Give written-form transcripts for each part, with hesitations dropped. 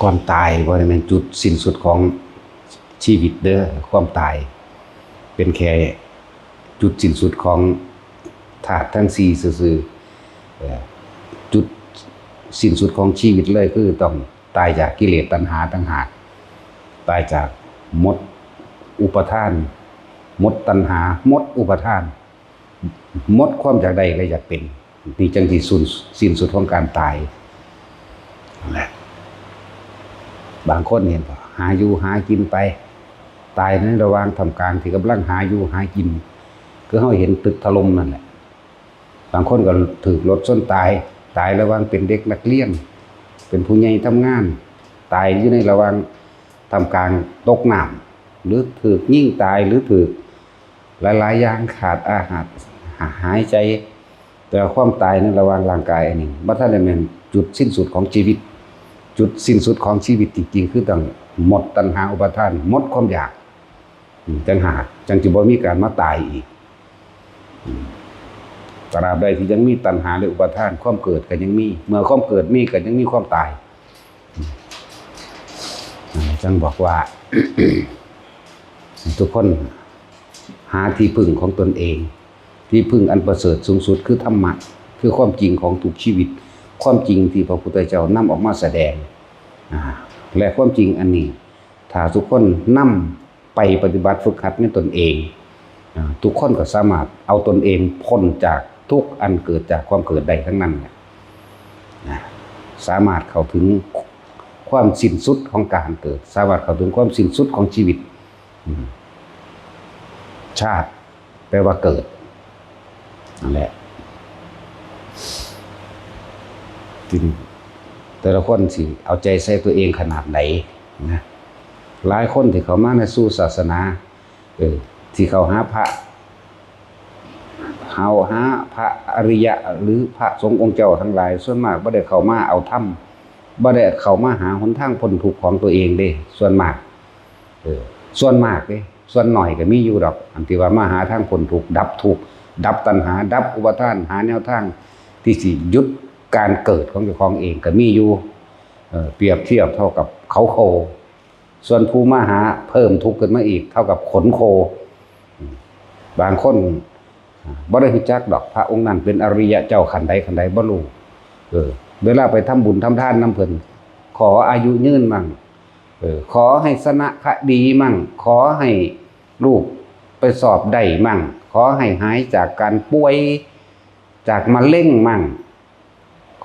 ก่อนตายบ่ได้แม่นจุดสิ้นสุดของชีวิตเด้อความตายเป็นแค่จุดสิ้นสุดของธาตุทั้ง4ซื่อๆจุดสิ้นสุดของชีวิตเลยคือต้องตายจากกิเลสตัณหาต่างหากตายจากมดอุปทานมดตัณหามดอุปทานมดความอยากใดก็อยากเป็นนี่จังที่สิ้นสุดของการตายนั่นแหละบางคนเห็นป่ะหาอยู่หากินไปตายในระหว่างทำการที่กำลังหาอยู่หากินคือเขาเห็นตึกถล่มนั่นแหละบางคนก็ถูกรถชนตายระหว่างเป็นเด็กนักเรียนเป็นผู้ใหญ่ทำงานตายอยู่ในระหว่างทำการตกน้ำหรือถูกยิงตายหรือถูกหลายๆอย่างขาดอาหารหายใจแต่ความตายในระหว่างร่างกายอันนี้บัดนั้นเป็นจุดสิ้นสุดของชีวิตจุดสิ้นสุดของชีวิตจริงๆคือต้องหมดตัณหาอุปาทานหมดความอยากจังหากจังสิบ่มีการมาตายอีกตราบใดที่ยังมีตัณหาและอุปาทานความเกิดก็ยังมีเมื่อความเกิดมีก็ยังมีความตายจังบอกว่า ทุกคนหาที่พึ่งของตนเองที่พึ่งอันประเสริฐสูงสุดคือธรรมะคือความจริงของทุกชีวิตความจริงที่พระพุทธเจ้านำออกมาแสดงและความจริงอันนี้ถ้าทุกคนนำไปปฏิบัติฝึกหัดในตนเองทุกคนก็สามารถเอาตนเองพ้นจากทุกอันเกิดจากความเกิดใดทั้งนั้นสามารถเข้าถึงความสิ้นสุดของการเกิดสามารถเข้าถึงความสิ้นสุดของชีวิตชาติแปลว่าเกิดนั่นแหละแต่ละคนสิเอาใจใส่ตัวเองขนาดไหนนะหลายคนที่เขามาในสู่ศาสนาที่เขาหาพระอริยะหรือพระสงฆ์องค์เจ้าทั้งหลายส่วนมากบ่ได้เข้ามาเอาธรรมบ่ได้เข้ามาหาหนทางพ้นทุกข์ของตัวเองเด้ส่วนมากเด้ส่วนหน่อยก็มีอยู่ดอกอันที่ว่ามาหาทางพ้นทุกข์ดับทุกข์ดับตัณหาดับอุปาทานหาแนวทางที่สิหยุดการเกิดของเจ้าของเองก็มีอยู่เปรียบเทียบเท่ากับเขาโคส่วนผู้มาหาเพิ่มทุกข์ขึ้นมาอีกเท่ากับขนโคบางคนบ่ได้รู้จักดอกพระองค์นั้นเป็นอริยะเจ้าขันใดบ่รู้เวลาไปทำบุญทำทานนำเพิ่นขออายุยืนมั่งขอให้สนะคดีมั่งขอให้ลูกไปสอบได้มั่งขอให้หายจากการป่วยจากมะเร็งมั่ง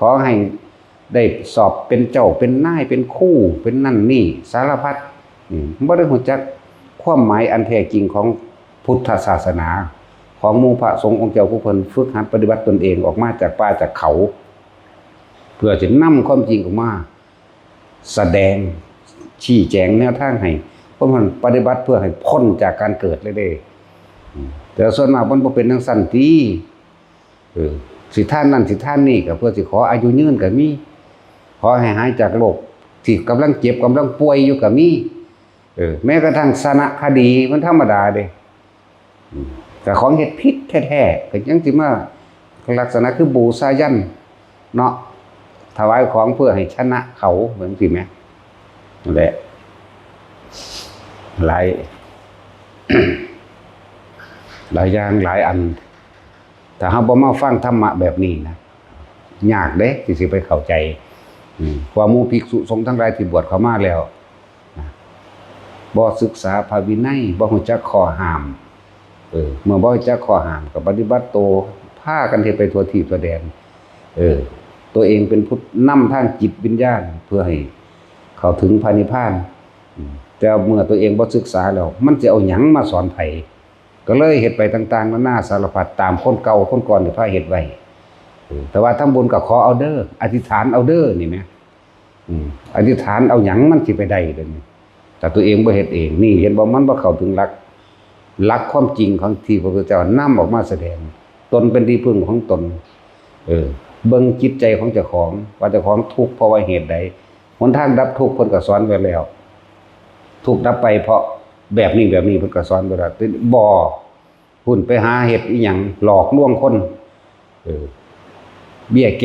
ขอให้ได้สอบเป็นเจ้าเป็นนายเป็นคู่เป็นนั่นนี่สารพัดบ่ได้รู้จักความหมายอันแท้จริงของพุทธศาสนาของหมู่พระสงฆ์องค์เจ้าผู้เพิ่นฝึกหัดปฏิบัติตนเองออกมาจากป่าจากเขาเพื่อจะนำความจริงออกมาแสดงชี้แจงแนวทางให้พวกมันปฏิบัติเพื่อให้พ้นจากการเกิดเลยเด้แต่ส่วนมากมันบ่เป็นจังซั่นติสิท่านนั่นสิท่านนี่ก็เพื่อสิขออายุยืนก็มีขอให้หายจากโรคที่กำลังเจ็บกำลังป่วยอยู่ก็มีแม้กระทั่งสนะคดีมันธรรมดาเด้แต่ของเฮ็ดผิดแท้ๆก็ยังสิมาลักษณะคือบูชายัญเนาะถวายของเพื่อให้ชนะเขาเหมือนสิแม่นั่นแหละหลาย หลายอย่างหลายอันแต่เฮาบ่มาฟังธรรมะแบบนี้นะยากเด้ที่สิไปเข้าใจความหมู่ภิกษุสงฆ์ทั้งหลายที่บวชเข้ามาแล้วบ่ศึกษาพระวินัยบ่รู้จักข้อห้ามเมื่อบ่รู้จักข้อห้ามก็ปฏิบัติโตพากันเฮ็ดไปทั่วทิศทั่วแดนตัวเองเป็นผู้นำทางจิตวิญญาณเพื่อให้เข้าถึงพระนิพพานแต่เมื่อตัวเองบ่ศึกษาแล้วมันจะเอาหยังมาสอนไผก็เลยเฮ็ดไปต่างๆนานาสารพัดตามคนเก่าคนก่อนที่พาเฮ็ดไว้แต่ว่าทำบุญก็ขอเอาเด้ออธิษฐานเอาเด้อนี่แหมอธิษฐานเอาหยังมันสิไปได้เด้อนี่แต่ตัวเองบ่เฮ็ดเองนี่เห็นบ่มันบ่เข้าถึงหลักความจริงของที่พระพุทธเจ้านำออกมาแสดงตนเป็นที่พึ่งของตนเบิ่งจิตใจของเจ้าของว่าเจ้าของทุกข์เพราะว่าเหตุใดหนทางดับทุกข์เพิ่นก็สอนไว้แล้วทุกข์ดับไปเพราะแบบนี้เพิ่นก็สอนไว้แล้วบ่หุ่นไปหาเฮ็ดอีหยังหลอกลวงคนเบี้ยแ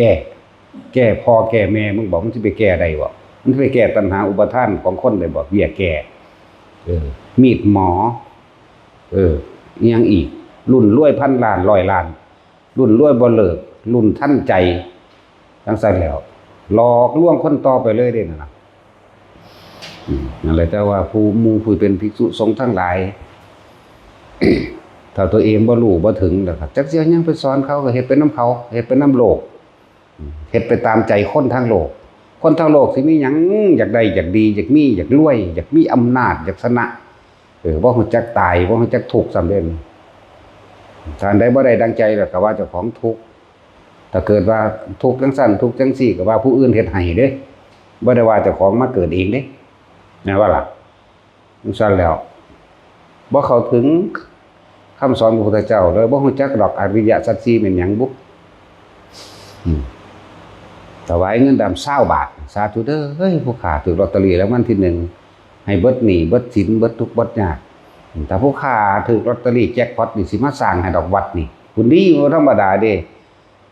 ก้พ่อแก้แม่มึงบอกมึงสิไปแก้ได้บ่ มันไปแก้ปัญหาอุปทานของคนได้บ่เบี้ยแก้มีดหมอยังอีกรุ่นรวยพันล้านร้อยล้านรุ่นรวยบ่เลิกรุ่นท่านใจจังซั่นแล้วหลอกลวงคนต่อไปเลยเด้นั่นน่ะนั่นแหละแต่ว่าผู้เป็นภิกษุสงฆ์ทั้งหลาย ถ้าตัวเองบ่รู้บ่ถึงนะครับจักเสียยังไปสอนเขาก็เฮ็ดเป็นน้ำเขาเฮ็ดเป็นน้ำโลกเฮ็ดไปตามใจคนทั้งโลกคนทั้งโลกสิมีหยังอยากได้อยากดีอยากมีอยากรวยอยากมีอำนาจอยากชนะบ่ฮู้จักตายบ่ฮู้จักทุกข์สำเร็จถ้าได้บ่ได้ดังใจแล้วก็ว่าเจ้าของทุกข์ถ้าเกิดว่าทุกข์จังซั่นทุกข์จังซี่ก็ว่าผู้อื่นเฮ็ดให้เด้บ่ได้ว่าเจ้าของมาเกิดเองเด้แม่ว่าล่ะจังซั่นแล้วบ่เข้าถึงคำสอนพระพุทธเจ้าเลยบ่ฮู้จักดอกอริยสัจ4เป็นหยังบุถวายเงินดำ20 บาทสาธุเด้อเฮ้ยผู้ค้าถูกลอตเตอรี่แล้ววันที่1ให้เบิดหนี้เบิดสินเบิดทุกข์เบิดยากแต่ผู้ค้าถูกลอตเตอรี่แจ็คพอตนี่สิมาสร้างให้ดอกวัดนี่คุณดีบ่ธรรมดาเด้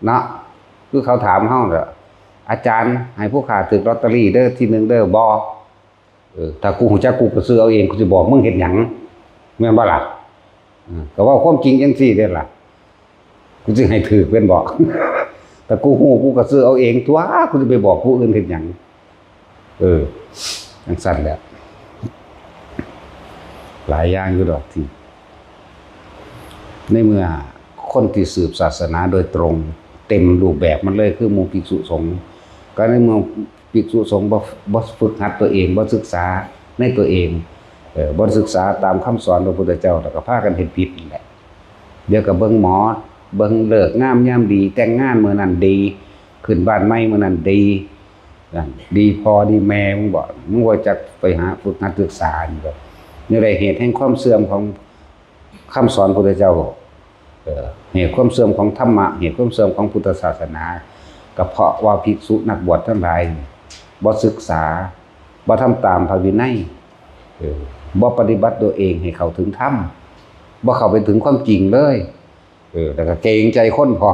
เนาะคือเขาถามเฮาเด้ออาจารย์ให้ผู้ค้าถูกลอตเตอรี่เด้อที่1เด้อบ่ถ้ากูฮู้จักกูก็ซื้อเอาเองกูสิบอกมึงเฮ็ดหยังแม่นบ่ล่ะก็ว่าความจริงจังซี่เด้อล่ะกูสิให้ถือเป็นบ่แต่กูฮู้กูก็ซื้อเอาเองตัวกูสิไปบอกผู้อื่นเฮ็ดหยังจังซั่นแหละหลายอย่างอยู่ดอกที่ในเมื่อคนที่สืบศาสนาโดยตรงเต็มรูปแบบมันเลยคือหมู่ภิกษุสงฆ์ก็ในเมื่อภิกษุสงฆ์บ่ฝึกหัดตัวเองบ่ศึกษาในตัวเองบ่ศึกษาตามคำสอนพระพุทธเจ้าแล้วก็พากันเฮ็ดผิดนั่นแหละเดี๋ยวก็เบิ่งหมอเบิ่งเลิกงามยามดีแต่งงานมื้อนั้นดีขึ้นบ้านใหม่มื้อนั้นดีดีพอดีแม่มึงบ่จักไปหาฝึกหัดศึกษานี่ก็นี่แหละเหตุแห่งความเสื่อมของคำสอนพระพุทธเจ้าเหตุความเสื่อมของธรรมะเหตุความเสื่อมของพุทธศาสนาก็เพราะว่าภิกษุนักบวชทั้งหลายบ่ศึกษาบ่ทำตามพระวินัยบ่ปฏิบัติตัวเองให้เข้าถึงธรรมบ่เข้าไปถึงความจริงเลยแล้วก็เกรงใจคนพอ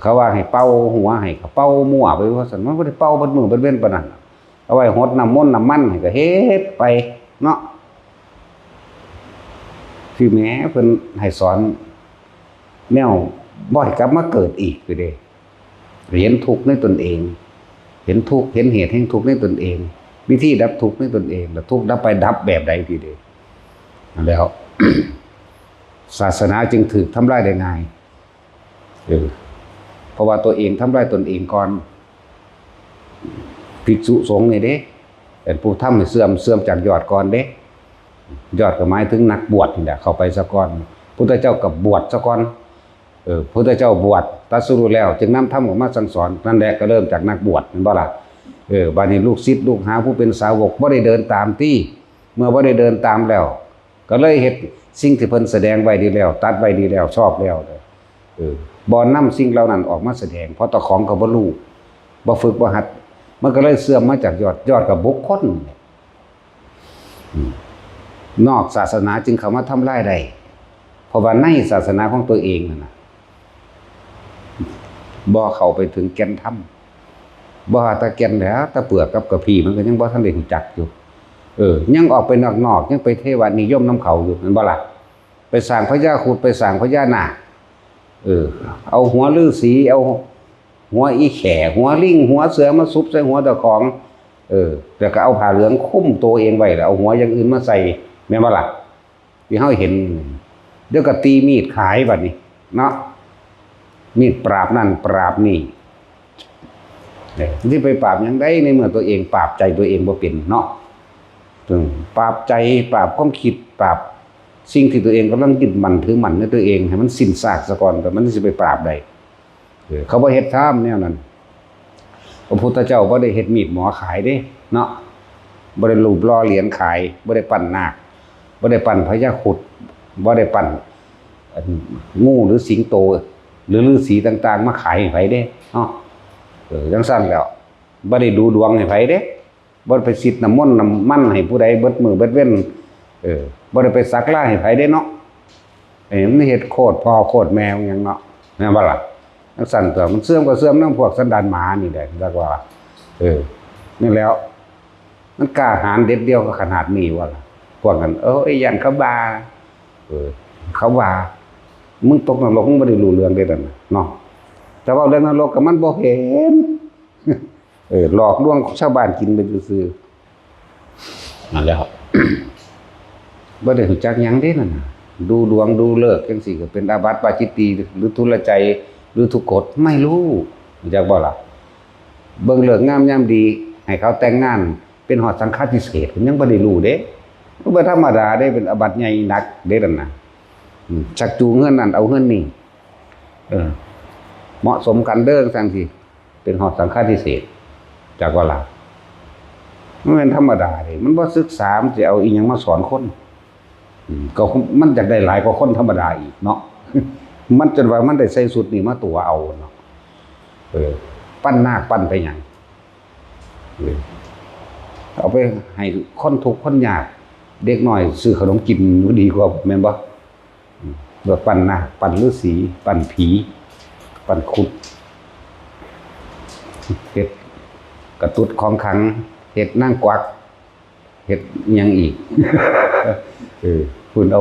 เขาว่าให้เป่าหัวให้ก็เป่ามั่วไปว่าซั่นมันบ่ได้เป่าเบิดมื้อเบิดเว้นปานนั้นเอาไว้หดน้ำมนต์น้ำมันให้ก็เฮ็ดไปเนาะที่แม้เพิ่นให้สอนแนวบ่ให้กลับมาเกิดอีกคือเด้เห็นทุกข์ในตนเองเห็นทุกข์เห็นเหตุแห่งทุกข์ในตนเองวิธีดับทุกข์ในตนเองแล้วทุกข์ดับไปดับแบบใดทีเดียวแล้ว ศาสนาจึงถูกทำลายได้ง่ายเพราะว่าตัวเองทำลายตนเองก่อนภิกษุสงฆ์นี่เด้เป็นผู้ทำให้เสื่อมจากยอดก่อนเด้ยอดก็หมายถึงนักบวชนี่แหละเข้าไปซะก่อนพุทธเจ้าก็บวชซะก่อนพุทธเจ้าบวชตรัสรู้แล้วจึงนำธรรมออกมาสั่งสอนนั่นแหละก็เริ่มจากนักบวชแม่นบ่ล่ะบัดนี้ลูกศิษย์ลูกหาผู้เป็นสาวกบ่ได้เดินตามที่เมื่อบ่ได้เดินตามแล้วก็เลยเฮ็ดสิ่งที่เพิ่นแสดงไว้ดีแล้วตัดไว้ดีแล้วชอบแล้วบ่นำสิ่งเหล่านั้นออกมาแสดงเพราะตะของก็บ่รู้บ่ฝึกบ่หัดมันก็เลยเสื่อมมาจากยอดกับบุคคลนอกศาสนาจึงเข้ามาทำลายได้เพราะว่าในศาสนาของตัวเองนั่นน่ะบ่เข้าไปถึงแก่นธรรมบ่หาตะแก่นแล้วตะเปลือกกับกระพี้มันก็ยังบ่ทันได้รู้จักอยู่ยังออกไปนอกยังไปเทวนิยมน้ำเขาอยู่แม่นบ่ล่ะไปสร้างพญาครุฑไปสร้างพญานาคเอาหัวฤาษีเอาหัวอีแข่หัวลิงหัวเสือมาซุบใส่หัวตะของแล้วก็เอาผ้าเหลืองคุ้มตัวเองไว้แล้วเอาหัวอย่างอื่นมาใส่แม่นบ่ล่ะที่เฮาเห็นเดี๋ยวก็ตีมีดขายบัดนี้เนาะมีดปราบนั่นปราบนี่ที่ไปปราบยังได้ในเมื่อตัวเองปราบใจตัวเองบ่เป็นเนาะปราบใจปราบความคิดปราบสิ่งที่ตัวเองกำลังยึดมั่นถือมั่นในตัวเองให้มันสิ้นซากซะก่อนแต่มันสิไปปราบได้เขาบ่เฮ็ดท่ามแนวนั้นพระพุทธเจ้าบ่ได้เฮ็ดมีดหมอขายเด้เนาะบ่ได้รูปหล่อเหรียญขายบ่ได้ปั้นนาคบ่ได้ปั้นพญาครุฑบ่ได้ปั้นงูหรือสิงโตหรือฤาษีต่างๆมาขายให้ไผเด้เนาะจังซั่นแล้วบ่ได้ดูดวงให้ไผเด้บ่ได้ไปสิทธิ์น้ำมนต์น้ำมันให้ผู้ใดเบิดมื้อเบิดเว้นบ่ได้ไปสักลายให้ไผเด้เนาะมันเฮ็ดโคตรพ่อโคตรแม่หยังเนาะแม่นบ่ล่ะจังซั่นตัวมันเสื่อมก็เสื่อมนำพวกสันดานหมานี่แหละจักว่า นี่แล้วมันกล้าหาญเด็ดเดียวก็ขนาดนี้วะล่ะพวกนั้นยันเขาบาเขาว่ามึงตกนรกมึงบ่ได้รู้เรื่องเด้นั่นน่ะเนาะแต่ว่าเรื่องนรกก็มันบ่เห็นหลอกลวงชาวบ้านกินไปซื่อๆนั่นแหละครับ บ่ได้รู้จักหยังเด้นั่นน่ะดูดวงดูฤกษ์จังซี่ก็เป็นอาบัติปาจิตตีหรือทุลใจหรือทุกกฎไม่รู้รู้จักบ่ล่ะเบิ่งฤกษ์งามยามดีให้เขาแต่งงานเป็นหอดสังฆาทิเศษยังบ่ได้รู้เด้บ่ธรรมดาได้เป็นอาบัติใหญ่หนักเด้นั่นน่ะชักจูงเงินนั่นเอาเงินนี่เหมาะสมกันเด้อจังซี่เป็นหอดสังฆาทิเศษจักว่าล่ะมันเป็นธรรมดาเด้มันบ่ศึกษามันสิเอาอีหยังมาสอนคนก็มันอยากได้หลายกว่าคนธรรมดาอีกเนาะ มันจนว่ามันได้ใส่สุดนี่มาตัวเอาเนาะปั้นนาคปั้นไปหยังเอาไปให้คนทุกข์คนยากเด็กน้อยซื้อขนมกินก็ดีกว่าแม่นบ่แบบปั้นนาคปั้นฤาษีปั้นผีปั้นคุดเฮ็ดกระตุ้ดของขังเฮ็ดนางกวักเฮ็ดหยังอีก คุณเอา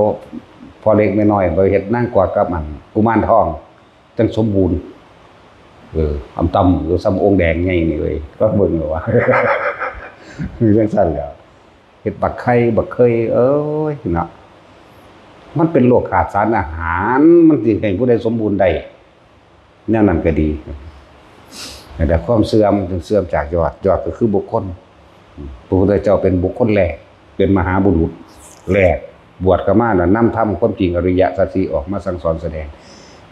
พอเล็กไม่น้อยไปเฮ็ดนางกวักกับมันกุมารทองจังสมบูรณ์อำตำหรือซ้ำองค์แดงใหญ่นี่เลยก็เบิ่งว่า คือจังซั่นแหล้วเฮ็ดบักไข่บักเคยเนาะมันเป็นโรคขาดสารอาหารมันสิให้ผู้ใดสมบูรณ์ได้แนวนั้นก็ดีแต่ความเสื่อมถึงเสื่อมจากยอดก็คือบุคคลพระพุทธเจ้าเป็นบุคคลแรกเป็นมหาบุรุษแรกบวชก็มาน่ะนำธรรมความจริงอริยสัจสี่ออกมาสั่งสอนแสดง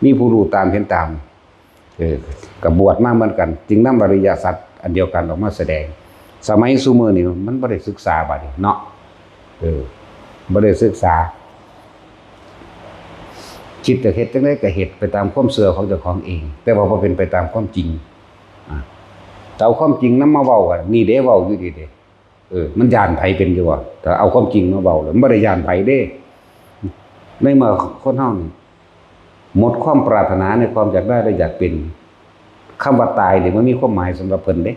มีผู้รู้ตามเห็นตามกับบวชมาเหมือนกันจึงนำอริยสัจอันเดียวกันออกมาแสดงสมัยซุมื้อนี้มันบ่ได้ศึกษาบัดนี้เนาะบ่ได้ศึกษาคิดจะเฮ็ดจังได๋ก็เฮ็ดไปตามความเชื่อของเจ้าของเองแต่ว่าบ่เป็นไปตามความจริงแต่เอาความจริงนำมาเว้าอ่ะนี่เด้เว้าอยู่ดีเด้มันย้านไผเป็นอยู่ว่าถ้าเอาความจริงมาเว้าแล้วมันบ่ได้ย้านไผเด้ในเมื่อคนเฮานี่หมดความปรารถนาในความอยากได้และอยากเป็นคำว่าตายนี่มันมีความหมายสำหรับเพิ่นเด้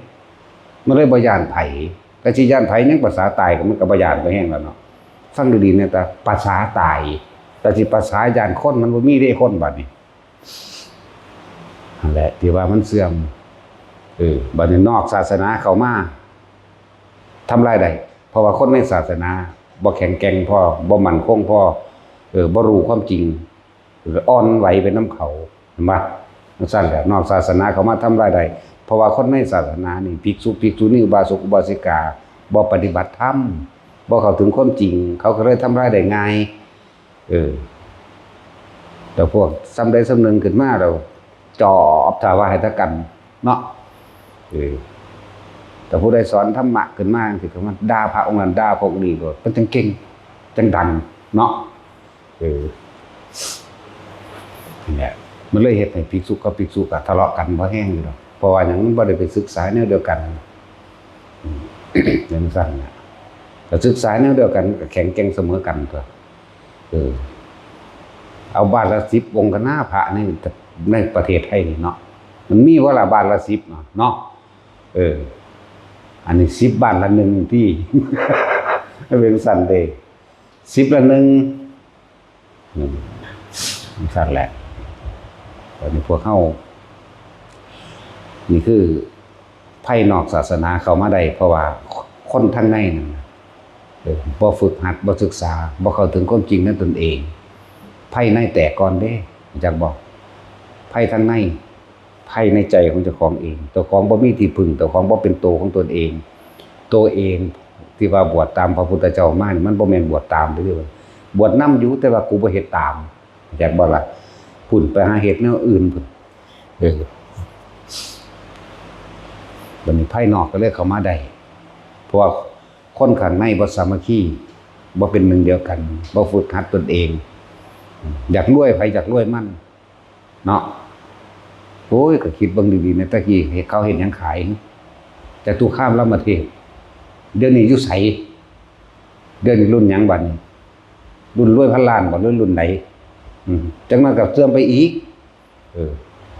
มันเลยบ่ย้านไผแต่สิย้านไผยังภาษาตายก็มันก็บ่ย้านไปแฮงแล้วเนาะฟังดีๆเนี่ยแต่ภาษาตายแต่สิภาษาย้านคนมันบ่มีเด้คนบัดนี้นั่นแหละที่ว่ามันเสื่อมบัดนี้นอกศาสนาเข้ามาทำลายได้เพราะว่าคนในศาสนาบ่แข็งแกร่งพอบ่มั่นคงพอบ่รู้ความจริงอ่อนไหวเป็นน้ำเขาเห็นบ่ซั่นแหละนอกศาสนาเข้ามาทำลายได้เพราะว่าคนในศาสนานี่ภิกษุนี่อุบาสกอุบาสิกาบ่ปฏิบัติธรรมบ่เข้าถึงความจริงเขาก็เลยทำลายได้ง่ายแต่พวกซ้ำใดซ้ำหนึ่งขึ้นมาเราจอบถาวาให้ตะกันเนาะแต่ผู้ใดสอนธรรมะขึ้นมาสิมันด่าพระองค์นั้นด่าพวกนี้โดดมันจังเก่งจังดังเนาะเนี่ยมันเลยเฮ็ดให้ภิกษุกับภิกษุก็ทะเลาะกันบ่แห้งอยู่ดอกเพราะว่าหยังมันบ่ได้ไปศึกษาแนวเดียวกันจังซั่นน่ะแต่ศึกษาแนวเดียวกันก็แข็งแกร่งเสมอกันตัวเอาบ้านละ10องค์กันหน้าพระในประเทศไทยนี่เนาะมันมีว่าละบ้านละ10เนาะอันนี้10บ้านละ1ที่เป็นสั่นเด้10ละ1สั่นแหละตอนนี้พวกเฮานี่คือไผนอกศาสนาเข้ามาได้เพราะว่าคนทางในนั่นบ่ฝึกหัดบ่ศึกษาบ่เข้าถึงความจริงนั้นตนเองไผในแตกก่อนเด้จักบอกไผทางในไผในใจของเจ้าของเองเจ้าของบ่มีที่พึ่งเจ้าของบ่เป็นตัวของตนเองตัวเองที่ว่าบวชตามพระพุทธเจ้ามานี่มันบ่แม่นบวชตามเด้อบวชนำอยู่แต่ว่ากูบ่เฮ็ดตามจักบ่ล่ะพุ่นไปหาเฮ็ดแนวอื่นพุ่นบัดนี้ภายนอกก็เลยเข้ามาได้เพราะว่าคนข้างในบ่สามัคคีบ่เป็นหนึ่งเดียวกันบ่ฝึกหัดตนเองอยากรวยไผอยากรวยมันเนาะโอ้ยก็คิดเบิ่งดีๆในตะกี้เขาเฮ็ดหยังขายแต่ตุข้ามรามเทพเดี๋ยวนี้อยู่ไสเดี๋ยวนี้รุ่นหยังบัดนี้รุ่นรวยพันล้านบ่รุ่นไหนจังนั้นก็เสื่อมไปอีก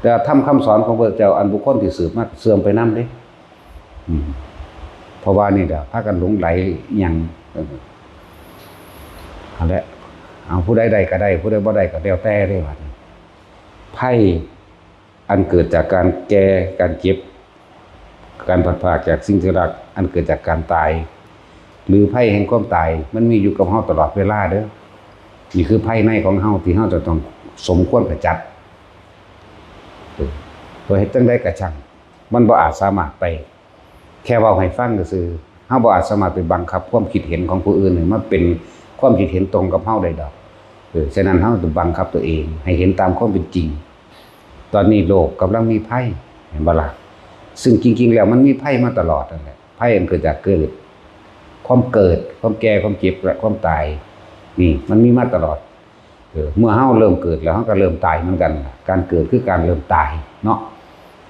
แต่ทำคำสอนของพระเจ้าอันบุคคลที่สืบมาเสื่อมไปนำเด้ เพราะว่านี่เด้อพากันหลงไหลหยังเอาละเอาผู้ใดก็ได้ผู้ใดบ่ได้ก็แล้วแต่เด้ว่าไพ่อันเกิดจากการแก่การเจ็บการพัดพรากจากสิ่งที่รักอันเกิดจากการตายหรือไพ่แห่งความตายมันมีอยู่กับเฮาตลอดเวลาเด้อนี่คือไพ่ในของเฮาที่เฮาจะต้องสมควรกระจัดตัวเฮ็ดจังได๋ก็ช่างมันบ่อาจสามารถไปแค่เว้าให้ฟังซื่อเฮาบ่อาจสามารถไปบังคับความคิดเห็นของผู้อื่นให้มันเป็นความคิดเห็นตรงกับเฮาได้ดอกฉะนั้นเฮาต้องบังคับตัวเองให้เห็นตามความเป็นจริงตอนนี้โลกกำลังมีภัยเห็นบ่ล่ะซึ่งจริงๆแล้วมันมีภัยมาตลอดนั่นแหละภัยอันเกิดจากความแก่ความเจ็บและความตายนี่มันมีมาตลอดเมื่อเฮาเริ่มเกิดแล้วเฮาก็เริ่มตายเหมือนกันการเกิดคือการเริ่มตายเนาะ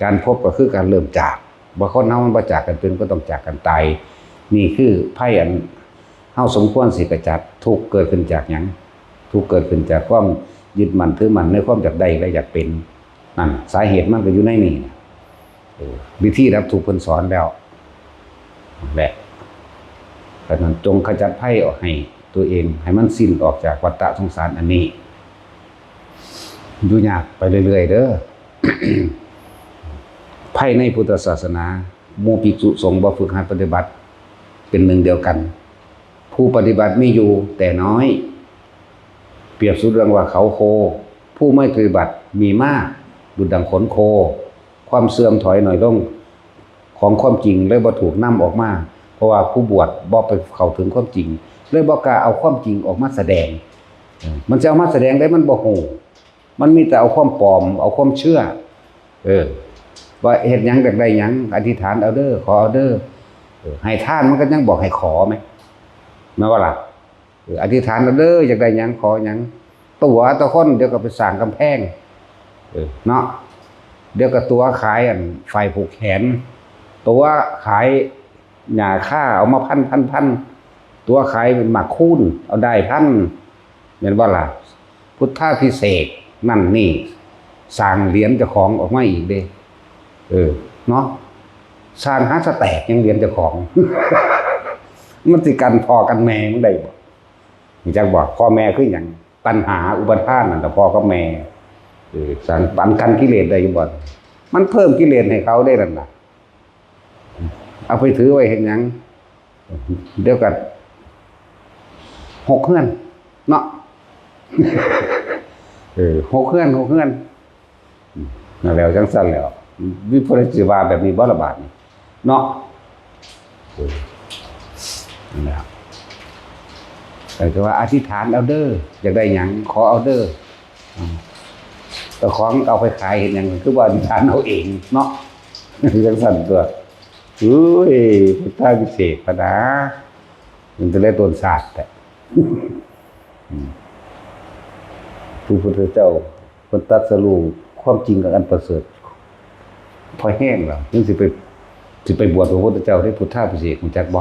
การพบก็คือการเริ่มจากบ่คนเฮามันบ่จากกันเป็นก็ต้องจากกันตายนี่คือภัยอันเฮาสมควรสิกระจัดทุกข์เกิดขึ้นจากหยังทุกข์เกิดขึ้นจากความยึดมั่นถือมั่นในความอยากได้และอยากเป็นนั่นสาเหตุมันก็อยู่ในนี่วิธีรับถูกเพิ่นสอนแล้วแหละเพราะนั้นจงขจัดภัยออกให้ตัวเองให้มันสิ้นออกจากวัฏฏะสงสารอันนี้อยู่ยากไปเรื่อยๆเด้อ ภัยในพุทธศาสนาหมู่ภิกษุสงฆ์บ่ฝึกหัดปฏิบัติเป็นหนึ่งเดียวกันผู้ปฏิบัติมีอยู่แต่น้อยเปรียบสุดเรื่องว่าเขาโคผู้ไม่ปฏิบัติมีมากดุจดังขนโคความเสื่อมถอยหน่อยลงของความจริงเลยบ่ถูกนำออกมาเพราะว่าผู้บวชบ่ไปเข้าถึงความจริงเลยบ่กล้าเอาความจริงออกมาแสดงมันจะเอามาแสดงได้มันบ่ฮู้มันมีแต่เอาความปลอมเอาความเชื่อว่าเฮ็ดหยังอยากได้หยังอธิษฐานเอาเด้อขอเอาเด้อให้ทานมันก็ยังบอกให้ขอมั้ยแม่นบ่ล่ะอธิษฐานเอาเด้ออยากได้หยังขอหยังตัวตะคนเดี๋ยวก็ไปสร้างกำแพงเนาะเดี๋ยวก็ตัวขายอันไฟผูกแขนตัวขายหญ้าค่าเอามาพันตัวขายเป็นหมากคูนเอาได้พันแม่นบ่ล่ะพุทธาภิเษกนั่นนี่สร้างเหรียญเจ้าของออกมาอีกเด้เนาะสร้างหาสแตกยังเหรียญเจ้าของ มันสิกันพ่อกันแม่มันได้บ่มีจักบอกพ่อแม่คือหยังตัณหาอุปาทานนั่นแหละพ่อกับแม่สร้างปันกันกิเลสได้บ่มันเพิ่มกิเลสให้เขาได้นั่นน่ะเอาไปถือไว้เฮ็ดหยังเดี๋ยวกันหกเฮือนเนาะ หกเฮือนนั่นแล้วจังซั่นแล้ววิปริตสิว่าแบบนี้บ่ละบาดนี่เนาะนั่นแหละแต่ว่าอธิษฐานเอาเด้ออยากได้หยังขอเอาเด้อแต่ของเอาไปขายเห็นหยังคือว่าอธิษฐานเอาเองเนาะจังซั่นตัวพุทธาภิเษกพะนะมันจะเล่นต้นศาสตร์แต่พระพุทธเจ้าเพิ่นตรัสรู้ความจริงกับอันประเสริฐพอแห้งแล้วยังสิไปบวชพระพุทธเจ้าได้พุทธาภิเษกรู้จักบ่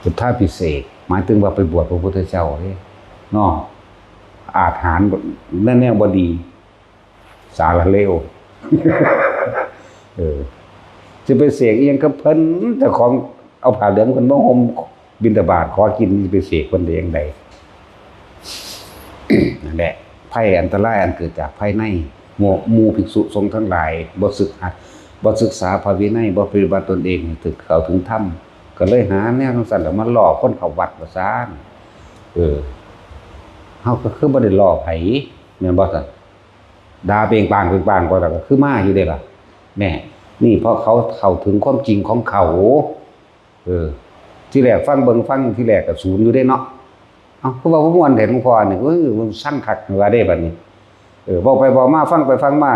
พุทธาภิเษกหมายถึงว่าไปบวชพระพุทธเจ้าเด้เนาะอาถรรพ์นั่นแนวบ่ดีสารเลวจะไปเสกอีหยังกับเพิ่นแต่ของเอาผ้าเหลืองเพิ่นมาห่มบิณฑบาตขอกินสิไปเสกเพิ่นได้จังได นั่นแหละภัยอันตรายอันเกิดจากภายในหมู่ภิกษุสงฆ์ทั้งหลายบ่ศึกษาพระวินัยบ่ปฏิบัติตนเองถึงเข้าถึงธรรมก็เลยหาแนวจังซั่นแล้วมาหลอกคนเข้าวัดว่าซ่านเฮาก็คือบ่ได้หลอกไผแม่นบ่ซั่นด่าเปงปางก็แล้วก็คือมาอยู่เด้ล่ะแม่นี่เพราะเขาเข้าถึงความจริงของเขาที่แรกฟังที่แรกก็ศูนย์อยู่เด้เนาะคือว่าม่วนเห็นหลวงพ่อนี่มันสั่นคักว่าได้บัดนี้เว้าไปเว้ามาฟังไปฟังมา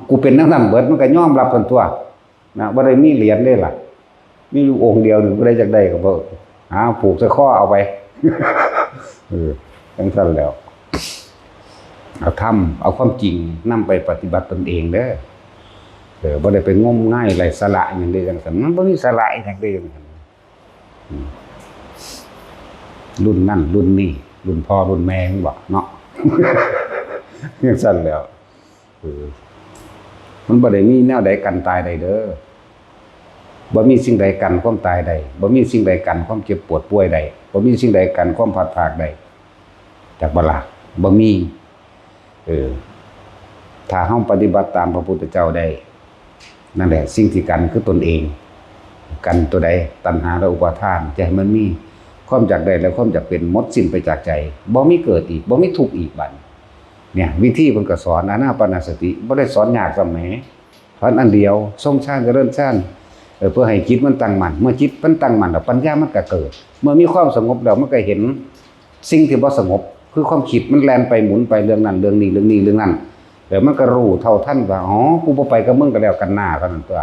กูเป็นจังนั้นเบิดมันก็ยอมรับกันตัวนะบ่ได้มีเหรียญเด้ล่ะมีอยู่องค์เดียวนึงบ่ได้จักได้ก็บ่ผูกใส่คอเอาไปจังซั่นแล้วเอาความจริงนำไปปฏิบัติตนเองเด้อบ่ได้ไปงมง่ายไร้สาระหยังใดจังซั่นมันบ่มีสาระอีหยังใดจังซั่นรุ่นนั่นรุ่นนี่รุ่นพ่อรุ่นแม่บอกเนาะยังสั่นแล้วมันบ่ได้มีแนวใดกันตายใดเด้อ บ่มีสิ่งใดกันความตายใดบ่มีสิ่งใดกันความเจ็บปวดป่วยใดบ่มีสิ่งใดกันความพัดพรากใดจากบ่ล่ะบ่มีถ้าเฮาปฏิบัติตามพระพุทธเจ้าได้นั่นแหละสิ่งที่กันคือตนเองกันตัวใดตัณหาและอุปาทานจะให้มันมีความอยากได้และความอยากเป็นหมดสิ้นไปจากใจบ่มีเกิดอีกบ่มีทุกข์อีกบัดเนี่ยวิธีเพิ่นก็สอนอานาปานสติบ่ได้สอนยากซะแหมสอนอันเดียวทรงฌานเจริญฌานเพื่อให้จิตมันตั้งมั่นเมื่อจิตมันตั้งมั่นแล้วปัญญามันก็เกิดเมื่อมีความสงบแล้วมันก็เห็นสิ่งที่บ่สงบคือความคิดมันแล่นไปหมุนไปเรื่องนั้นเรื่องนี้เรื่องนี้เรื่องนั้นแล้วมันก็รู้เท่าทันว่าอ๋อกูบ่ไปกับมึงก็แล้วกันหน้าเท่านั้นตัว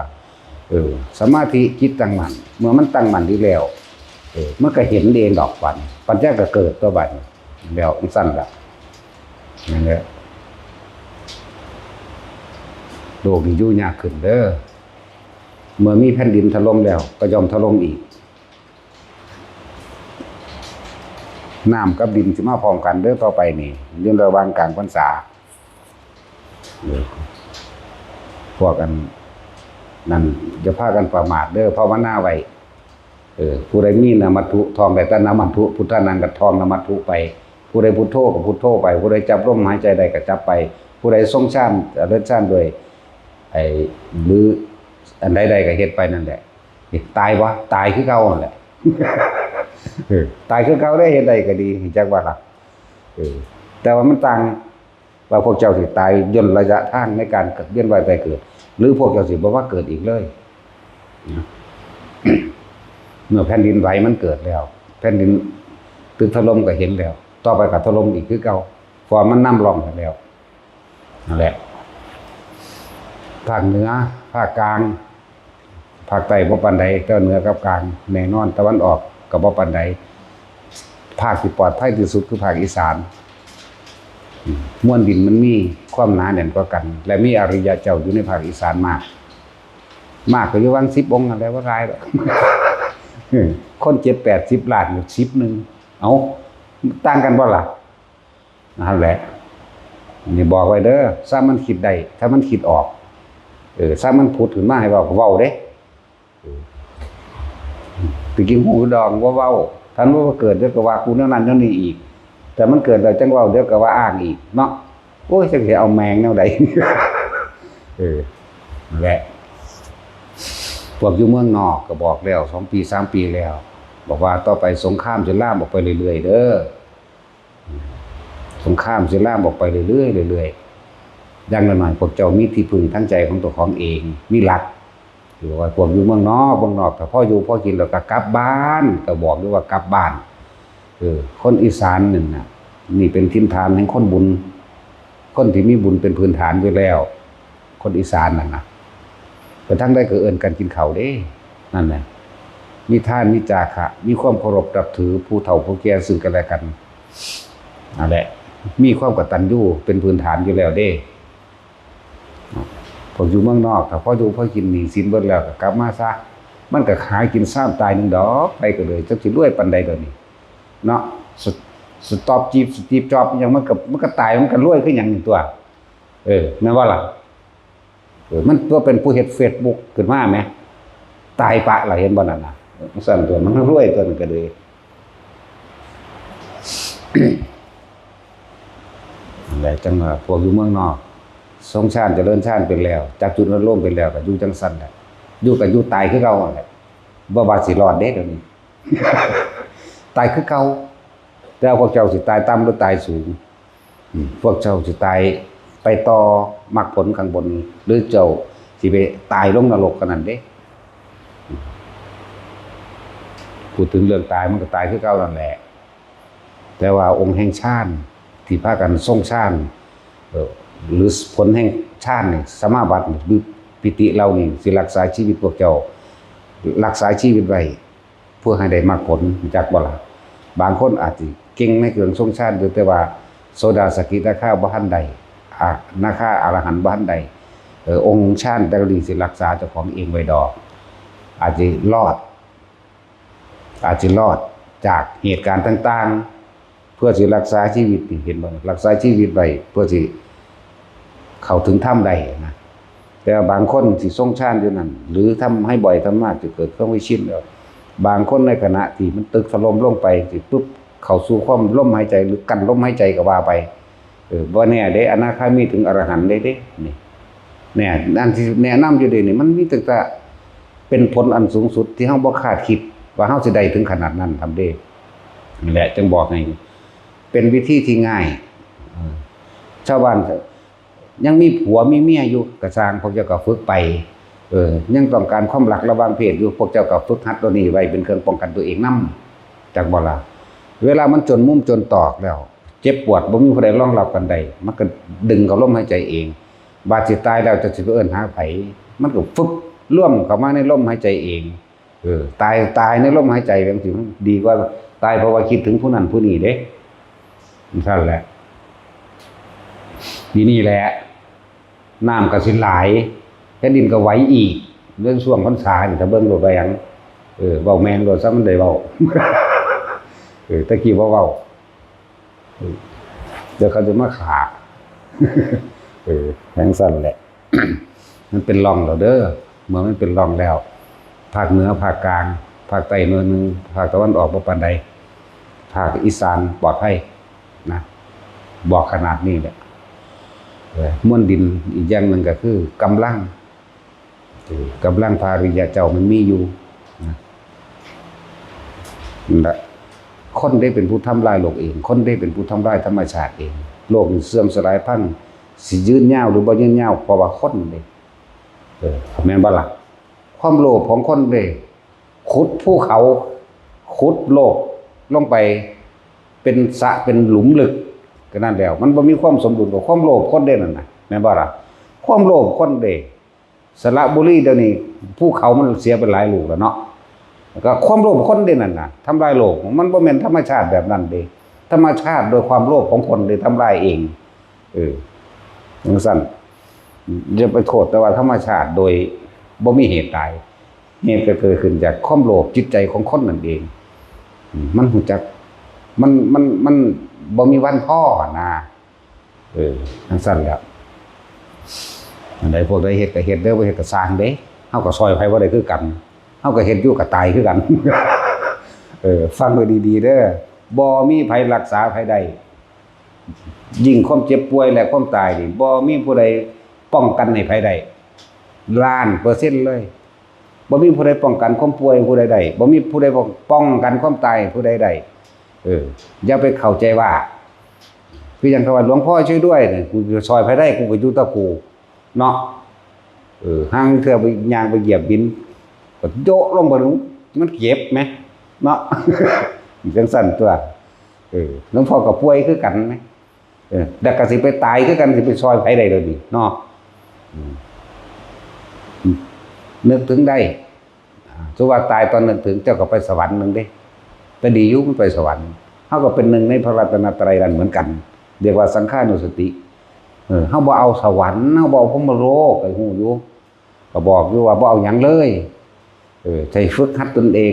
สมาธิจิตตั้งมั่นเมื่อมันตั้งมั่นดีแล้วมันก็เห็นเองดอกปัญญาก็เกิดตัวบัดแล้วสั้นละนั่นแหละโลกนี้อยู่ยากขึ้นเด้อเมื่อมีแผ่นดินถล่มแล้วก็ยอมถล่มอีกน้ำกับดินสิมาพร้อมกันเด้อต่อไปนี่เรื่องระหว่างกลางพรรษาพวกกันนั่นจะพากันประมาทเด้อภาวนาไว้ผู้ใดมีนามัตถุทองได้แต่นามัตถุพุทธานังกับทองนามัตถุไปผู้ใดพุทโธกับพุทโธไปผู้ใดจับลมหายใจใดก็จับไปผู้ใดทรงฌานเลิศฌานด้วยหรืออันใดๆก็เฮ็ดไปนั่นแหละตายวะตายคือเก่านั่นแหละตายคือเก่าได้เฮ็ดใดก็ดีจักว่าล่ะแต่ว่ามันต่างว่าพวกเจ้าสิตายย่นระยะทางในการเวียนว่ายตายเกิดหรือพวกเจ้าสิบ่ว่าเกิดอีกเลยเมื่อแผ่นดินไหวมันเกิดแล้วแผ่นดินตึกถล่มก็เห็นแล้วต่อไปก็ถล่มอีกคือเก่าฟอร์มันนำร่องแล้วนั่นแหละภาคเหนือภาคกลางภาคใต้บ่ปานใดแต่เหนือกับกลางแน่นอนตะวันออกก็บ่ปานใดภาคที่ปลอดภัยที่สุดคือภาคอีสานมวลดินมันมีความหนาแน่นกว่ากันและมีอริยะเจ้าอยู่ในภาคอีสานมากก็อยู่วัง10 องค์อะไรว่าหลายดอกคน7-80 ล้านอยู่10นึงเอาต่างกันบ่ล่ะนั่นแหละนี่บอกไว้เด้อถ้ามันคิดได้ถ้ามันคิดออกถ้ามันพูดขึ้นมาให้เว้าเด้ตะกี้หูดองว่าเว้าท่านว่าเกิดเดี๋ยวก็ว่ากูนั่นนั่นนี่อีกแต่มันเกิดแล้วจังเว้าเดี๋ยวก็ว่าอ้างอีกเนาะโอ้ยจังสิเอาแมงแนวใดนั่นแหละพวกอยู่เมืองนอกก็บอกแล้ว2 ปี3 ปีแล้วบอกว่าต่อไปสงครามจะลามออกไปเรื่อยๆเด้อสงครามจะลามออกไปเรื่อยๆเรื่อยๆอย่างน้อยๆพวกเจ้ามีที่พึ่งทั้งใจของตัวของเองมีหลักอยู่ว่าพวกอยู่เมืองนอกถ้าพ่ออยู่พ่อกินแล้วก็กลับบ้านก็บอกด้วยว่ากลับบ้านคนอีสานนั่นน่ะนี่เป็นถิ่นฐานแห่งคนบุญคนที่มีบุญเป็นพื้นฐานอยู่แล้วคนอีสานนั่นน่ะกระทั่งได้ก็เอิ้นกันกินข้าวเด้นั่นแหละมีทานมีจาคะมีความเคารพนับถือผู้เฒ่าผู้แก่ซึ่งกันและกันนั่นแหละมีความกตัญญูเป็นพื้นฐานอยู่แล้วเด้พออยู่เมืองนอกถ้าพออยู่พอกินหนี้สินเบิดแล้วก็กลับมาซะมันก็หากินซ้ำตาย1 ดอกไปก็เลยจักสิรวยปานใดเดี๋ยวนี้เนาะสตอปจีบสตีฟจ็อบยังมันก็ตายมันก็รวยคือหยังนี่ตัวแม่นว่าล่ะมันตัวเป็นผู้เฮ็ด Facebook ขึ้นมาแหมตายปะล่ะเห็นบ่นั่นน่ะสั่นตัวมันรวยตัวนึงก็เลยอะไรจังว่าพวกอยู่เมืองนอกทรงฌานเจริญฌานเป็นแล้วจากจุดนั้นล่มเป็นแล้วก็อยู่จังซั่นแหละอยู่ก็อยู่ตายคือเก่าแหละบ่ว่าสิรอดเด้เดี๋ยวนี้ ตายคือเก่าแต่พวกเจ้าสิตายต่ำหรือตายสูงพวกเจ้าสิตายไปต่อมรรคผลข้างบนหรือเจ้าสิไปตายลงนรกกันนั่นเด้พูดถึงเรื่องตายมันก็ตายคือเก่านั่นแหละแต่ว่าองค์แห่งฌานที่พากันทรงฌานหรือผลแห่งฌานนี่สมาบัติหรือปิติเรานี่สิรักษาชีวิตพวกเจ้ารักษาชีวิตไว้เพื่อให้ได้มรรคผลจากบ่ล่ะบางคนอาจสิเก่งในเรื่องทรงฌานแต่ว่าโสดาสกิทาคาบ่ทันใดนาคาอรหันต์บ่ทันใดองค์ฌานแต่ละนี้สิรักษาเจ้าของเองไว้ดอกอาจจะรอดจากเหตุการณ์ต่างๆเพื่อสิรักษาชีวิตเห็นบ่รักษาชีวิตไว้เพื่อสิเข้าถึงธรรมได้นะ แต่บางคนสิทรงฌานอยู่นั่นหรือทำให้บ่อยทำมากจะเกิดความไม่ชินแล้วบางคนในขณะที่มันตึกถล่มลงไปสิปุ๊บเข้าสู่ความลมหายใจหรือกั้นลมหายใจก็ว่าไปบ่แน่เด้อนาคามีถึงอรหันต์ได้เด้นี่เนี่ยอันที่แนะนำอยู่เด้นี่มันมีแต่เป็นผลอันสูงสุดที่เฮาบ่คาดคิดว่าเฮาสิได้ถึงขนาดนั้นทำได้นี่แหละจึงบอกให้เป็นวิธีที่ง่ายชาวบ้านยังมีผัวมีเมียอยู่กระสร้างพวกเจ้าก็ฝึกไปยังต้องการความรักระหว่างเพศอยู่พวกเจ้าก็ฝึกหัดตัวนี้ไว้เป็นเครื่องป้องกันตัวเองนำจากบ่ล่ะเวลามันจนมุมจนตอกแล้วเจ็บปวดบ่มีผู้ใดรองรับกันได้มันก็ดึงเข้าลมหายใจเองบาดสิตายแล้วจะสิไปเอิ้นหาไผมันก็ฟึบร่วมเข้ามาในลมหายใจเองตายในลมหายใจจังซี่มันดีกว่าตายเพราะว่าคิดถึงผู้นั้นผู้นี้เด้นั่นแหละนี่แหละน้ำก็สิไหลแผ่นดินก็ไหวอีกเรื่องช่วงพรรษานี่ถ้าเบิ่งโลดไปหยังเว้าแม่นโลดซะมันได้เว้าตะกี้บ่เว้าเดี๋ยวเขาจะมาขาแห่งสั่นแหละ มันเป็นร่องแล้วเด้อเมื่อมันเป็นร่องแล้วภาคเหนือภาคกลางภาคใต้หน่อยนึงภาคตะวันออกบ่ปานใดภาคอีสานปลอดภัยนะบอกขนาดนี้แหละม้วนดินอีกอย่างหนึ่งก็คือกำลังภาริยะเจ้ามันมีอยู่นะคนได้เป็นผู้ทำลายโลกเองคนได้เป็นผู้ทำลายธรรมชาติเองโลกเสื่อมสลายพังสิยืนยาวหรือบ่ยืนยาวเพราะว่าคนเด้แม่นบ่ล่ะความโลภของคนเด้ขุดภูเขาขุดโลกลงไปเป็นสระเป็นหลุมลึกก็นั่นแล้วมันบ่มีความสมดุลกับความโลภคนเด้นั่นน่ะแม่นบ่ล่ะความโลภคนเด้สระบุรีเดี๋ยวนี้ภูเขามันเสียไปหลายลูกแล้วเนาะแล้วก็ความโลภคนเด้นั่นน่ะทำลายโลกมันบ่แม่นธรรมชาติแบบนั้นเด้ธรรมชาติโดยความโลภของคนได้ทำลายเองจังซั่นอย่าไปโทษแต่ว่าธรรมชาติโดยบ่มีเหตุใดเหตุก็เกิดขึ้นจากความโลภจิตใจของคนนั่นเองมันรู้จักมันบ่มีวันพอนะจังซั่นแล้วอันใดพวกใดเฮ็ดก็เฮ็ดเด้อบ่เฮ็ดก็สร้างเด้เฮาก็ซอยไผบ่ได้คือกันเฮาก็เฮ็ดอยู่ก็ตายคือกันฟังไว้ดีๆเด้อบ่มีไผรักษาไผได้ยิ่งความเจ็บป่วยและความตายนี่บ่มีผู้ใดป้องกันให้ไผได้1,000,000%เลยบ่มีผู้ใดป้องกันความป่วยผู้ใดได้บ่มีผู้ใดป้องกันความตายผู้ใดได้อย่าไปเข้าใจว่าคืออย่างที่ว่าหลวงพ่อช่วยด้วยนี่กูจะซอยไผได้กูก็อยู่ตะกูเนาะห่างเทื่อไปย่างไปเหยียบดินก็โยะลงบ่มันเจ็บมั้ยเนาะจังซั่นตัวหลวงพ่อก็ป่วยคือกันมั้ยแต่ก็สิไปตายคือกันสิไปซอยไผได้เด้อนี่เนาะนึกถึงได้สมมุติว่าตายตอนนึกถึงเจ้าก็ไปสวรรค์นึงเด้แต่ดีอยู่มันไปสวรรค์เฮาก็เป็นหนึ่งในพระรัตนตรัยนั่นเหมือนกันเรียกว่าสังฆานุสติเฮาบ่เอาสวรรค์เฮาบ่เอาพรหมโลกไอ้ฮู้อยู่ก็บอกอยู่ว่าบ่เอาหยังเลยใจฝึกหัดตนเอง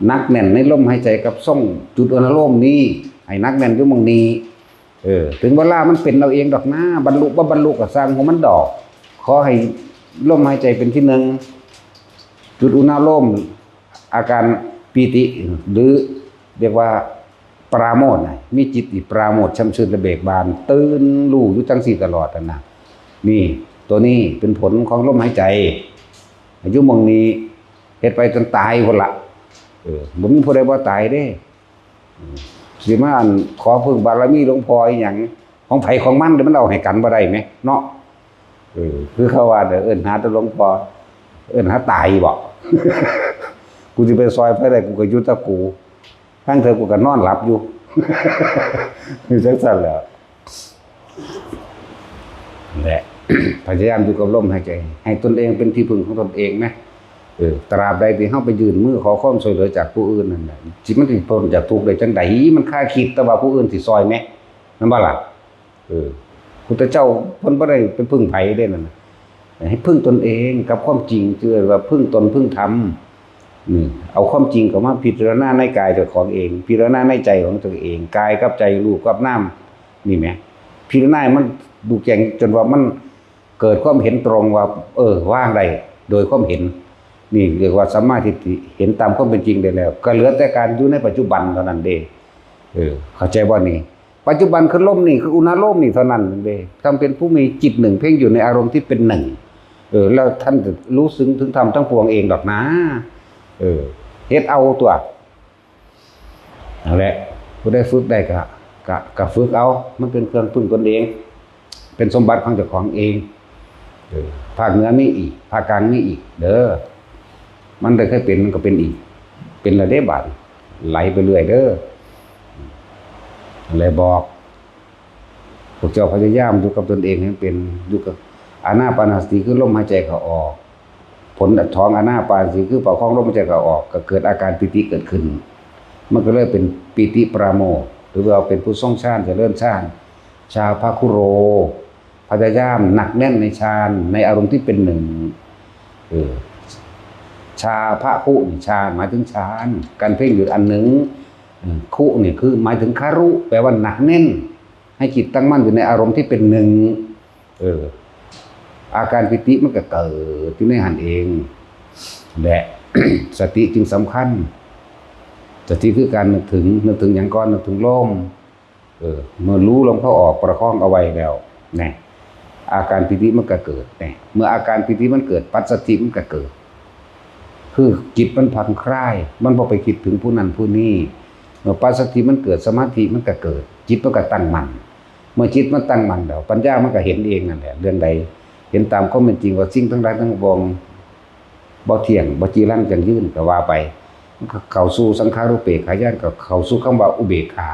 นักแน่นในลมหายใจกับส่งจุดอนุโลมนี้ให้นักแน่นอยู่หม่องนี้ถึงเวลามันเป็นเอาเองดอกนะบรรลุบ่บรรลุก็สร้างของมันดอกขอให้ลมหายใจเป็นที่หนึ่งจุดอุณโลมอาการปีติหรือเรียกว่าปราโมทย์มีจิตที่ปราโมทย์ช่ำชื่นและเบิกบานตื่นรู้อยู่จังซี่ตลอดนะนี่ตัวนี้เป็นผลของลมหายใจอายุมองนี้เฮ็ดไปจนตายพุ่นละบ่มีผู้ใดบ่ตายเด้สิมาขอพึ่งบารมีหลวงพ่ออีหยังของไผของมันเดี๋ยวมันเอาให้กันบ่ได้แหมเนาะคือเขาว่าเด้อเอิ้นหาแต่หลวงพ่อเอิ้นหาตายบ่ กูสิไปซอยไผได้กูก็อยู่ตะกูทั้งเธอกูก็นอนหลับอยู่คือจังซั่นแหละแหละ พยายามอยู่กับลมหายใจให้ตนเองเป็นที่พึ่งของตนเองนะตราบใดที่เฮาไปยืนมือขอความช่วยเหลือจากผู้อื่นนั่นแหละสิมันสิพ้นจากทุกข์ได้จังได๋มันคาคิดแต่ว่าผู้อื่นสิซอยแหมนำบ่ล่ะพุทธเจ้าเพิ่นบ่ได้ไปพึ่งไผเด้นั่นน่ะให้พึ่งตนเองกับความจริงคือว่าพึ่งตนพึ่งธรรมนี่เอาความจริงเข้ามาพิจารณาในกายเจ้าของเองพิจารณาในใจของตัวเองกายกับใจรูปกับนามนี่แหมพิจารณามันดูแจ้งจนว่ามัน เกิดความเห็นตรงว่าว่างได้โดยความเห็นนี่เรียกว่าสัมมาทิฏฐิเห็นตามความเป็นจริงได้แล้วก็เหลือแต่การอยู่ในปัจจุบันเท่านั้นเด้เข้าใจว่านี่ปัจจุบันคือลมนี่คืออุณโลมนี่เท่านั้นเด้ทำเป็นผู้มีจิตหนึ่งเพ่งอยู่ในอารมณ์ที่เป็นหนึ่งแล้วท่านจะรู้ซึ้งถึงธรรมทั้งปวงเองดอกนะเฮ็ดเอาตัวนั่นแหละผู้ได้ฝึกได้ก็ฝึกเอามันเป็นเครื่องพึ่งตนเองเป็นสมบัติของเจ้าของเองภาคเหนือมีอีกภาคกลางมีอีกเด้อมันได้เคยเป็นมันก็เป็นอีกเป็นระดับบาดไหลไปเรื่อยเด้ออะไรบอกพวกเจ้าพยายามอยู่กับตนเองให้เป็นอยู่กับอานาปานสติคือลมหายใจเข้าออกผลท้องอานาปานสติคือประคองลมหายใจเข้าออกก็เกิดอาการปิติเกิดขึ้นมันก็เลยเป็นปิติปราโมทย์หรือว่าเป็นผู้ทรงฌานเจริญฌานชาภคุโรพยายามหนักแน่นในฌานในอารมณ์ที่เป็นหนึ่งชาภคุนี่ฌานหมายถึงฌานการเพ่งอยู่อันหนึ่งคุนี่คือหมายถึงคารุแปลว่าหนักแน่นให้จิตตั้งมั่นอยู่ในอารมณ์ที่เป็นหนึ่งอาการปิติมันก็เกิดที่ในหันเองและ สติจึงสำคัญสติคือการนึกถึงอย่างก้อนนึกถึงลมเมื่อรู้ลมเข้าออกประคองเอาไว้แล้วเนี่ยอาการปิติมันก็เกิดเนี่ยเมื่ออาการปิติมันเกิดปัสสติมันก็เกิดคือจิตมันผ่อนคลายมันพอไปคิดถึงผู้นั้นผู้นี้เมื่อปัสสติมันเกิดสมาธิมันก็เกิดจิตมันก็ตั้งมั่นเมื่อจิตมันตั้งมั่นแล้วปัญญามันก็เห็นเองนั่นแหละเรื่องใดเห็นตามความเป็นจริงว่าสิ่งทั้งหลายทั้งปวงบ่เที่ยงบ่จีรังจังยืนก็ว่าไปมันก็เข้าสู่สังขารุปเปกขายานก็เข้าสู่คำว่าอุเบกขา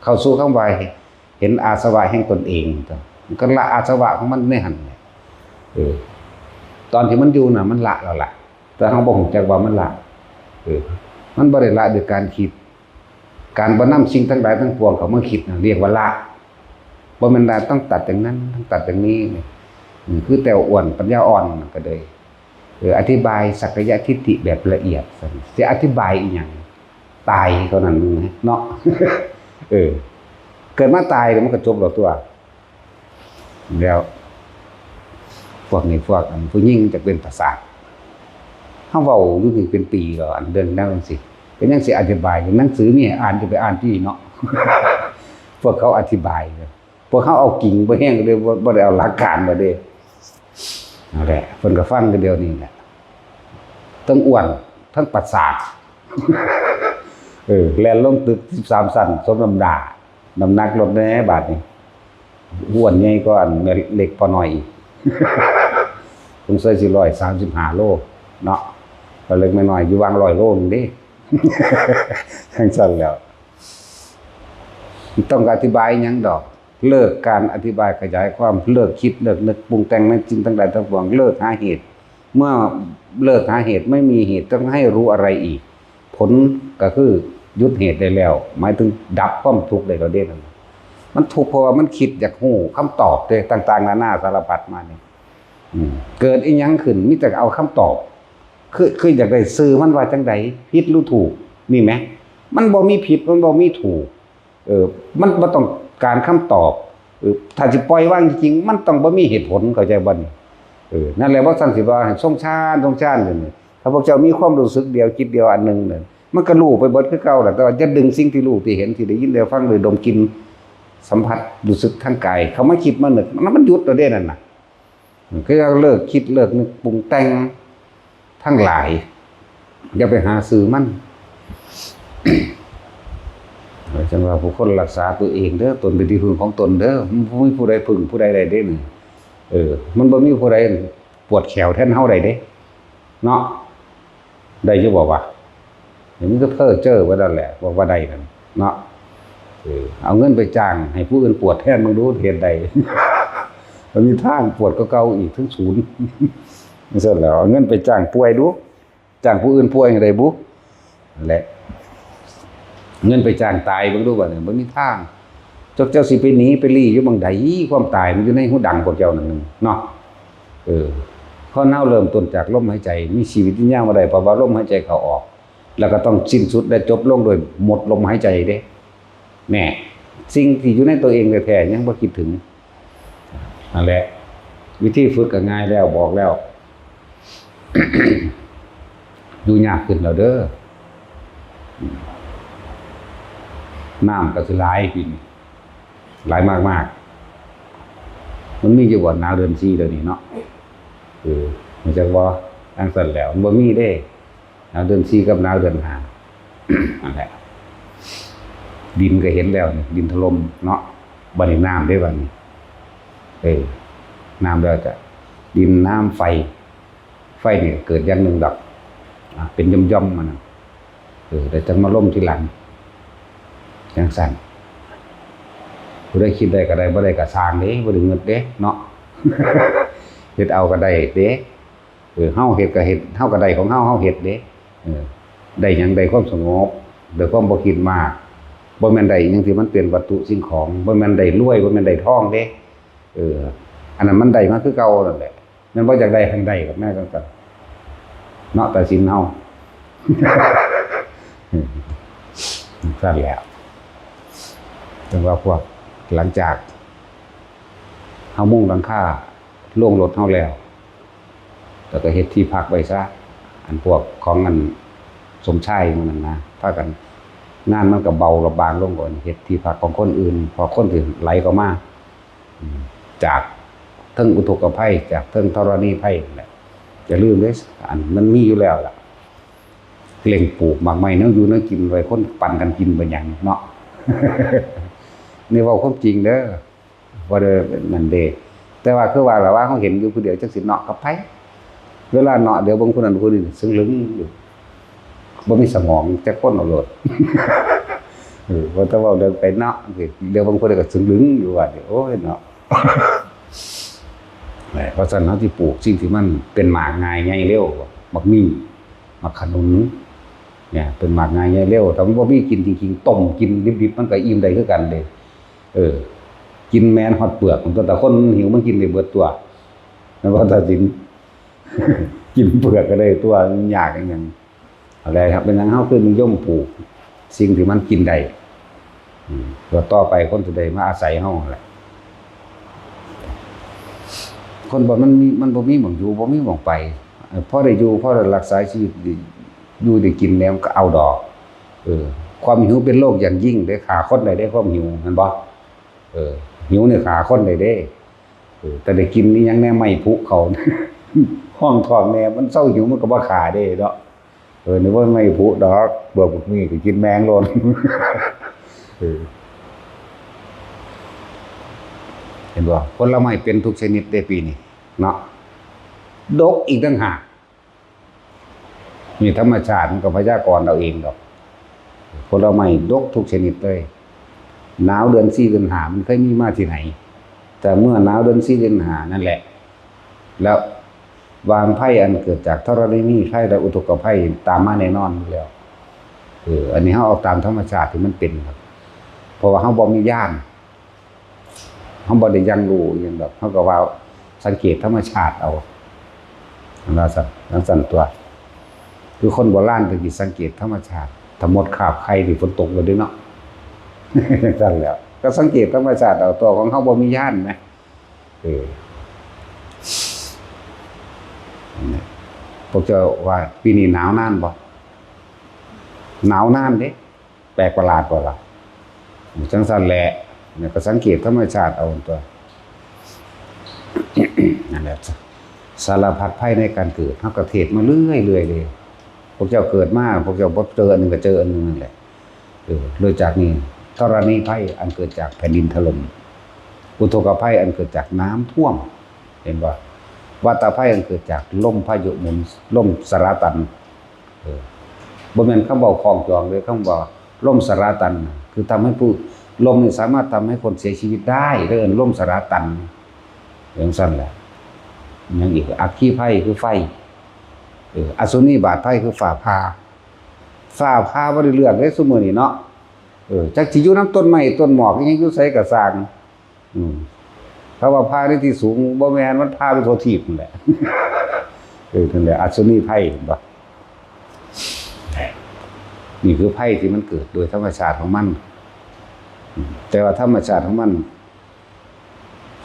เข้าสู่คำว่าเห็นอาสวะแห่งตนเองมันก็ละอาสวะของมันในหันตอนที่มันอยู่น่ะมันละแล้วล่ะแต่เฮาบ่ฮู้จักว่ามันละมันบ่ได้ละด้วยการคิดการบ่นำสิ่งทั้งหลายทั้งปวงเข้ามาคิดน่ะเรียกว่าละบ่แม่นว่าต้องตัดอย่างนั้นต้องตัดอย่างนี้คือแต่อ้วนปัญญาอ่อนก็เลยอธิบายสักกายทิฏฐิแบบละเอียดสิอธิบายอีหยังตายเท่านั้นเนาะเกิดมาตายแล้วมันก็จบแล้วตัวแล้วพวกนี้พวกผู้หญิงจะเป็นประสาทเฮาเว้าอยู่นี่เป็นปีแล้วอันเรื่องนั้นสิเป็นจังสิอธิบายหนังสือมีอ่านจะไปอ่านที่เนาะ พวกเขาอธิบายพวกเขาเอากิ่งบ่แห้งเลยบ่ได้เอาหลักการมาเด้นั่นแหละเพิ่นก็ฟังกันเดียวนี้แหละทั้งอ้วนทั้งประสาทแล่นลงตึก13ชั้นสมน้ำน้ำหนักลดแน่บาดนี้อ้วนใหญ่กว่าเล็กพอหน่อยอีกสงสัยสิ135โลเนาะก็เล็กไม่น้อยอยู่วาง100โลนึงเด้ ทั้งซั่นแล้วต้องอธิบายหยังดอกเลิกการอธิบายขยายความเลิกคิดเลิกนึกปรุงแต่งในจริงทั้งหลายทั้งปวงเลิกหาเหตุเมื่อเลิกหาเหตุไม่มีเหตุต้องให้รู้อะไรอีกผลก็คือยุดเหตุได้แล้วหมายถึงดับความทุกข์ได้แล้วเด้มันทุกข์เพราะว่ามันคิดอยากฮู้คำตอบต่างๆนานาสารพัดมานี่เกิดอีหยังขึ้นมีแต่เอาคำตอบคืออยากได้ซื้อมันว่าจังได๋ผิดหรือถูกนี่แหมมันบ่มีผิดมันบ่มีถูกมันบ่ต้องการคำตอบถ้าสิปล่อยว่างจริงๆมันต้องบ่มีเหตุผลเข้าใจบ่นี่นั่นแหละว่าซั่นสิว่าให้ทรงฌานนี่ถ้าพวกเจ้ามีความรู้สึกเดียวจิตเดียวอันนึงเนี่ยมันก็รู้ไปเบิดคือเก่าแหละแต่ว่าจะดึงสิ่งที่รู้ที่เห็นที่ได้ยินได้ฟังหรือดมกลิ่นสัมผัสรู้สึกทางกายเขามาคิดมานึกมันหยุดแล้วเด้นั่นน่ะคือเลิกคิดเลิกนึกปรุงแต่งทั้งหลายอย่าไปหาซื้อมัน จังว่าผู้คนรักษาตัวเองเด้อตนเป็นที่พึ่งของตนเด้อบ่มีผู้ใดพึ่งผู้ใดได้เด้นี่มันบ่มีผู้ใดปวดแขวแทนเฮาได้เด้เนาะได้อยู่บ่วะมันก็เพ้อเจ้อว่านั่นแหละบอกว่าได้นั่นเนาะเอาเงินไปจ้างให้ผู้อื่นปวดแทนมึงดูเฮ็ดได้ มันมีทางปวดก็เก่าอีกถึงศูนย์นั่นซั่นแล้วเอาเงินไปจ้างป่วยดูจ้างผู้อื่นป่วยได้บุนั่นแหละเงินไปจ้างตายเบิ่งดูว่าเนี่ยบ่มีทางเจ้าสิไปหนีไปลี้อยู่บังใดความตายมันอยู่ในหูดังพวกเจ้านั่นนึงเนาะพอเฮาเริ่มต้นจากลมหายใจมีชีวิตที่ยาวบ่ได้เพราะว่าลมหายใจเข้าออกแล้วก็ต้องสิ้นสุดและจบลงโดยหมดลมหายใจเด้แน่สิ่งที่อยู่ในตัวเองแท้ๆยังบ่คิดถึงนั่นแหละ วิธีฝึกก็ง่ายแล้วบอกแล้ว ดูยากขึ้นแล้วเด้อน้ำก็สิหลายปีนี้หลายมากๆมันมีอยู่บ่หนาวเดือน4เดี๋ยวนี้เนาะมันจักว่าจังซั่นแล้วมันบ่มีเด้หนาวเดือน4กับหนาวเดือน5นั่นแหละดินก็เห็นแล้วนี่ดินถล่มเนาะบัดนี้น้ำได้บัดนี้น้ำแล้วจะดินน้ำไฟนี่เกิดอย่างหนึ่งดอกเป็นย่อมๆมันแต่จังมาล่มทีหลังจังสั่นผู้ได้คิดได้ก็ได้บ่ได้ก็สร้างเด้บ่ได้เงินเด้เนาะ เฮ็ดเอาก็ได้เด้เฮาเฮ็ดก็เฮ็ดเฮาก็ได้ของเฮาเฮ็ดเด้ได้หยังได้ความสงบได้ความบ่คิดมากบ่แม่นได้หยังที่มันเป็นวัตถุสิ่งของบ่แม่นได้รวยบ่แม่นได้ทองเด้อันนั้นมันได้มาคือเก่านั่นแหละมันบ่อยากได้ให้ได้กับแม่จังซั่นเนาะแต่สินเฮา สั่นแล้วถึงว่าพวกหลังจากเฮามุ่งหลังคาโล่งรถเฮาแล้วแล้วก็เฮ็ดที่พักไว้ซะอันพวกของอันสมชายมันนั่นนะพากันงานมันก็เบาระบางลงก่อนเฮ็ดที่พักของคนอื่นพอคนอื่นไหลเข้ามาจากเทิงอุทกภัยจากเทิงธรณีภัยนั่นแหละอย่าลืมเด้อันมันมีอยู่แล้วล่ะเล็งปลูกหมากไม้เนาะอยู่เนาะกินไว้คนปั่นกันกินบ่หยังเนาะ นี่เว้าความจริงเด้อบ่ได้นั่นเด้แต่ว่าคือว่าล่ะว่าเฮาเห็นอยู่ผู้เดียวจักสิเนาะกับไผเวลาเนาะเดี๋ยวบางคนนั้นคนนี้ซึ่งลึงอยู่บ่มีสมองจักคนเอาโลด ว่าแต่ว่าเดินไปเนาะเดี๋ยวบางคนก็ซึ่งลึงอยู่ว่าโอ้ยเนาะ เพราะฉะนั้นเฮาสิปลูกสิ่งที่มันเป็นหมากง่ายใหญ่เร็วบักมี่มักขนุนเนี่ยเป็นหมากง่ายใหญ่เร็วแต่มันบ่มีกินจริงๆต้มกินดิบๆมันก็อิ่มได้คือกันเด้กินแม้นฮอดเปลือกมันแต่คนหิวมันกินได้เบิดตัวนั่นว่าถ้าสิน กินเปลือกก็ได้ตัวยากอย่างอะไรครับเป็นหยังเฮาคือนิยมปลูกสิ่งที่มันกินได้ตัวต่อไปคนสิได้มาอาศัยเฮาแหละคนบ่มันบ่มีหม้องอยู่บ่มีหม้องไปพอได้อยู่พอได้รักษาชีวิตอยู่ได้กินแล้วก็เอาดอกความหิวเป็นโรคอย่างยิ่งได้ฆ่าคนได้ความหิวแม่นบ่หิวเนี่ยฆ่าคนได้แต่ได้กินนี่ยังแน่ไม่พุเขา ห้องท้องแน่มันเศร้าหิวมันก็บ่ฆ่าได้เนาะนึกว่าไม่พุดอกเบื่อพวกนี้ก็กินแมงโลน เห็นบ่ผลไม้เป็นทุกชนิดได้ปีนี้เนาะดกอีกต่างหากมีธรรมชาติมันก็พยากรณ์เอาเองดอกผลไม้ดกทุกชนิดเลยหนาวเดือน4เดือน5มันเคยมีมาที่ไหนแต่เมื่อหนาวเดือน4เดือน5นั่นแหละแล้ววางภัยอันเกิดจากธรณีภัยและอุทกภัยตามมาแน่นอนอยู่แล้วอันนี้เฮาเอาตามธรรมชาติที่มันเป็นครับเพราะว่าเฮาบ่มีญาณเฮาบ่ได้ยังรู้หยังดอกเฮาก็ว่าสังเกตธรรมชาติเอาว่าซั่นตัวคือคนโบราณก็สิสังเกตธรรมชาติถ้าหมดคาบไข่ที่ฝนตกแล้วเด้เนาะ จังแล้วก็สังเกตธรรมชาติเอาตัวของเฮาบ่มีญาณนะพวกเจ้าว่าปีนี้หนาวนานบ่หนาวนานเด้แปลกประหลาดกว่าล่ะจังซั่นแหละเนี่ยก็สังเกตธรรมชาติเอาตัว นั่นแหละสารพัดภัยในการเกิดเฮาก็เทศมาเรื่อยเลยพวกเจ้าเกิดมาพวกเจ้าบ่เจออันนึงก็เจออันนึงนั่นแหละเลยจากนี้ธรณีภัยอันเกิดจากแผ่นดินถล่มอุทกภัยอันเกิดจากน้ำท่วมเห็นบ่วัฏภัยอันเกิดจากลมพายุหมุนลมสารตันบ่แม่นคำเว้าคล้องจองเลยคำว่าลมสารตันคือทำให้ผู้ลมนี่สามารถทำให้คนเสียชีวิตได้เอิ้นลมสารตันอย่างซั่นแหละยังอีกอัคคีภัยคือไฟอสุนีบาตภัยคือฟ้าผ่าบ่ได้เลือกเด้ซุมื้อนี้เนาะจักสิอยู่นำต้นไม้ต้นหมอกยังอยู่ไสก็สร้างถ้าว่าผ่าในที่สูงบ่แม่นมันผ่าไปทั่วทิพย์นั่นแหละนั่นแหละอสุนีภัยบ่นี่คือภัยที่มันเกิดโดยธรรมชาติของมันแต่ว่าธรรมชาติของมัน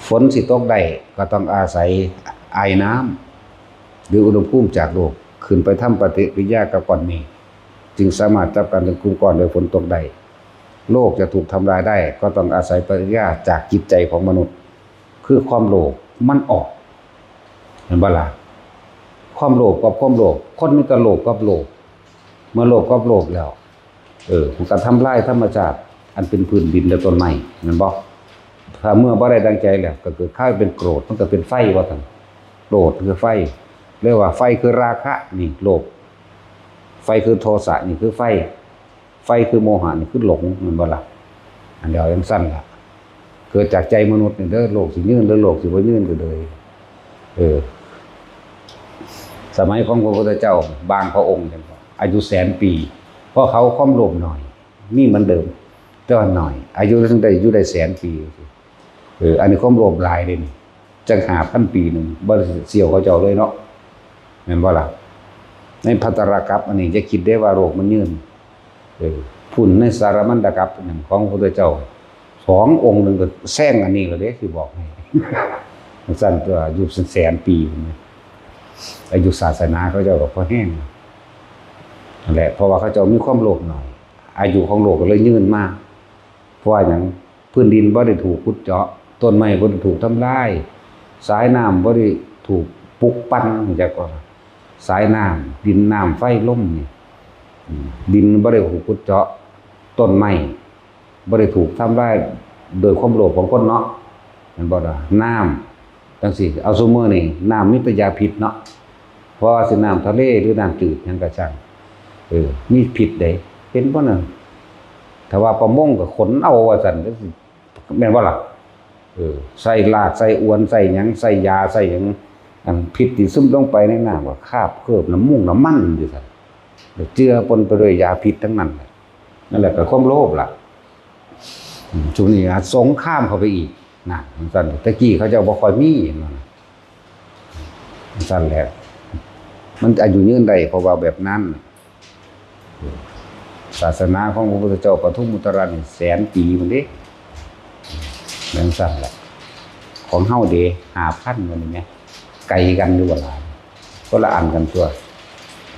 ฝ ฝนสิตกได้ก็ต้องอาศัยไอน้ำหรืออุณหภูมิจากโลกขึ้นไปทำปฏิกิริยากับก้อนเมฆจึงสามารถจับกันเป็นกลุ่มก้อนโดยฝนตกได้โลกจะถูกทำลายได้ก็ต้องอาศัยปฏิกิริยาจากจิตใจของมนุษย์คือความโลภมันออกเห็นบ่ล่ะความโลภกับความโลภคนมีแต่โลภกับโลภเมื่อโลภกับโลภแล้วมันก็ทำลายธรรมชาติอันเป็นพื้นดินและต้นไม้แม่นบ่ถ้าเมื่อบ่ได้ดังใจแล้วก็เกิดข้าวเป็นโกรธมันก็เป็นไฟว่าซั่นโกรธคือไฟเรียกว่าไฟคือราคะนี่โลภไฟคือโทสะนี่คือไฟไฟคือโมหะนี่คือหลงแม่นบ่ล่ะอันเดียวจังซั่นล่ะเกิดจากใจมนุษย์นี่เด้อโลกสิยืนหรือโลกสิบ่ยืนก็เลยสมัยของพระพุทธเจ้าบางพระองค์จังอายุแสนปีเพราะเขาความโลภน้อยมีเหมือนเดิมแต่ว่าน้อยอายุถึงได้อยู่ได้แสนปีอันนี้ความโลภหลายเด้นี่จัง5,000 ปีนึงบ่เสี่ยวเขาเจ้าเลยเนาะแม่นบ่ล่ะในภัตตรกัปอันนี้จะคิดได้ว่าโลกมันยืนพุ่นในสารมันตกัปนั่นของพระพุทธเจ้า2 องค์นึงก็แซงอันนี้ก็เด้สิบอกให้สั้นตัวอายุแสนปีอายุศาสนาเขาเจ้าก็พอแห้งนั่นแหละเพราะว่าเขาเจ้ามีความโลภหน่อยอายุของโลกก็เลยยืนมากเพราะว่าอย่างพื้นดินบ่ได้ถูกขุดเจาะต้นไม้บ่ได้ถูกทำลายสายน้ำบ่ได้ถูกปลุกปั้นจักว่าสายน้ำดินน้ำไฟลมนี่ดินบ่ได้ถูกขุดเจาะต้นไม้บ่ได้ถูกทำลายโดยความโลภของคนเนาะมันบ่ได้น้ำจังซี่เอาซุมื้อนี่น้ำมีแต่ยาพิษเนาะเพราะว่าสิน้ำทะเลหรือน้ำจืดหยังก็ช่างมีพิษได้เห็นบ่นั่นถ้าว่าประมงก็ขนเอาว่าซั่นจังซี่แม่นบ่ล่ะใส่ลากใส่อวนใส่หยังใส่ยาใส่หยังอันพิษที่ซึมลงไปในน้ำก็คาบเคลือบน้ำมูกน้ำมันอยู่ซั่นเจือปนไปด้วยยาพิษทั้งนั้นนั่นแหละก็ความโลภล่ะช่วงนี้สงครามเข้าไปอีกนะซั่นตะกี้เขาเจ้าบ่ค่อยมีนั่นซั่นแหละมันอายุยืนได้เพราะว่าแบบนั้นศาสนาของพระพุทธเจ้าปทุมมุตระนี่แสนปีมันเด้แม่นซั่นแหละของเฮาเด้ 5,000 มันนี่แหมไกลกันอยู่บ่ล่ะคนละอันกันตัว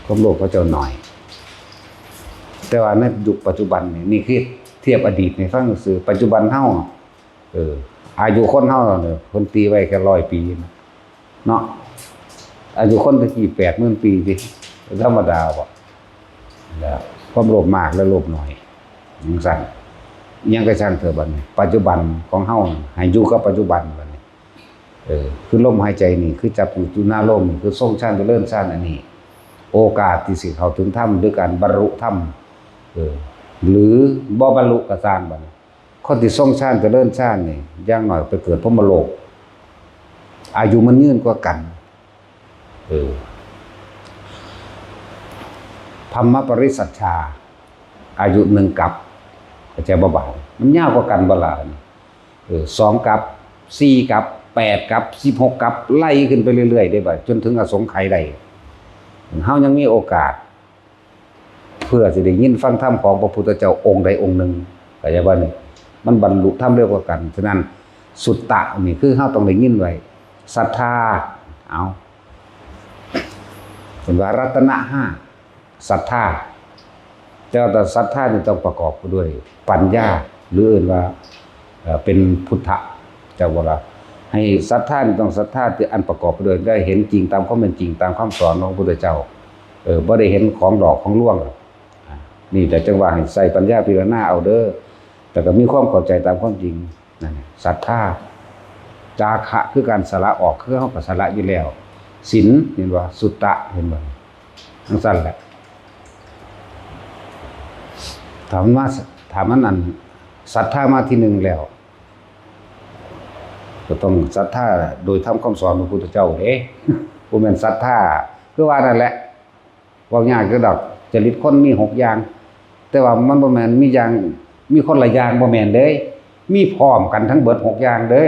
ความโลภเขาเจ้าน้อยแต่ว่าในยุคปัจจุบันนี่คือเทียบอดีตในฟังซื่อปัจจุบันเฮาอายุคนเฮาเนี่ยเพิ่นตีไว้แค่100 ปีเนาะอายุคนตะกี้ 80,000 ปีสิธรรมดาบ่แล้วความโลภมากและโลภน้อยจังซั่นยังก็ช่างเถอะบัดนี้ปัจจุบันของเฮาให้อยู่กับปัจจุบันบัดนี้คือลมหายใจนี่คือจับอยู่หน้าลมคือทรงฌานเจริญฌานอันนี้โอกาสที่สิเข้าถึงธรรมด้วยการบรรลุธรรมหรือบ่บรรลุก็สร้างบัดนี้คนที่ทรงฌานเจริญฌานนี่อย่างน้อยไปเกิดพรหมโลกอายุมันยืนกว่ากันธรรมปริสัชชาอายุ1 กับเข้าใจบ่บาดมันยาวกว่ากันบ่ล่ะ2 กับ4 กับ8 กับ16 กับไล่ขึ้นไปเรื่อยๆได้บัดจนถึงอสงไขยได้เฮายังมีโอกาสเพื่อสิได้ยินฟังธรรมของพระพุทธเจ้าองค์ใดองค์หนึ่งเข้าใจบ่นี่มันบรรลุธรรมเร็วกว่ากันฉะนั้นสุตตะนี่คือเฮาต้องได้ยินไว้ศรัทธาเอาเป็นว่ารัตนะ5ศรัทธาแต่ศรัทธานี่ต้องประกอบด้วยปัญญาหรืออื่นว่าเป็นพุทธะเจ้าว่าให้ศรัทธานี่ต้องศรัทธาที่อันประกอบไปด้วยได้เห็นจริงตามความเป็นจริงตามคำสอนของพระพุทธเจ้าบ่ได้เห็นของดอกของล่วงนี่แต่จังว่าให้ใส่ปัญญาพิจารณาเอาเด้อแต่ก็มีความเข้าใจตามความจริงนั่นศรัทธาจาคะคือการสละออกคือเฮาก็สละอยู่แล้วศีลเห็นว่าสุตตะเห็นบ่จังซั่นแหละถามมันอันศรัทธามาที่หนึ่งแล้วก็ต้องศรัทธาโดยทำคำสอนของพระพุทธเจ้าเด้บ่แม่นศรัทธาคือว่านั่นแหละเว้ายากคือดอกจริตคนมี6 อย่างแต่ว่ามันบ่แม่นมีอย่างมีคนละอย่างบ่แม่นเด้มีพร้อมกันทั้งเบิด6 อย่างเด้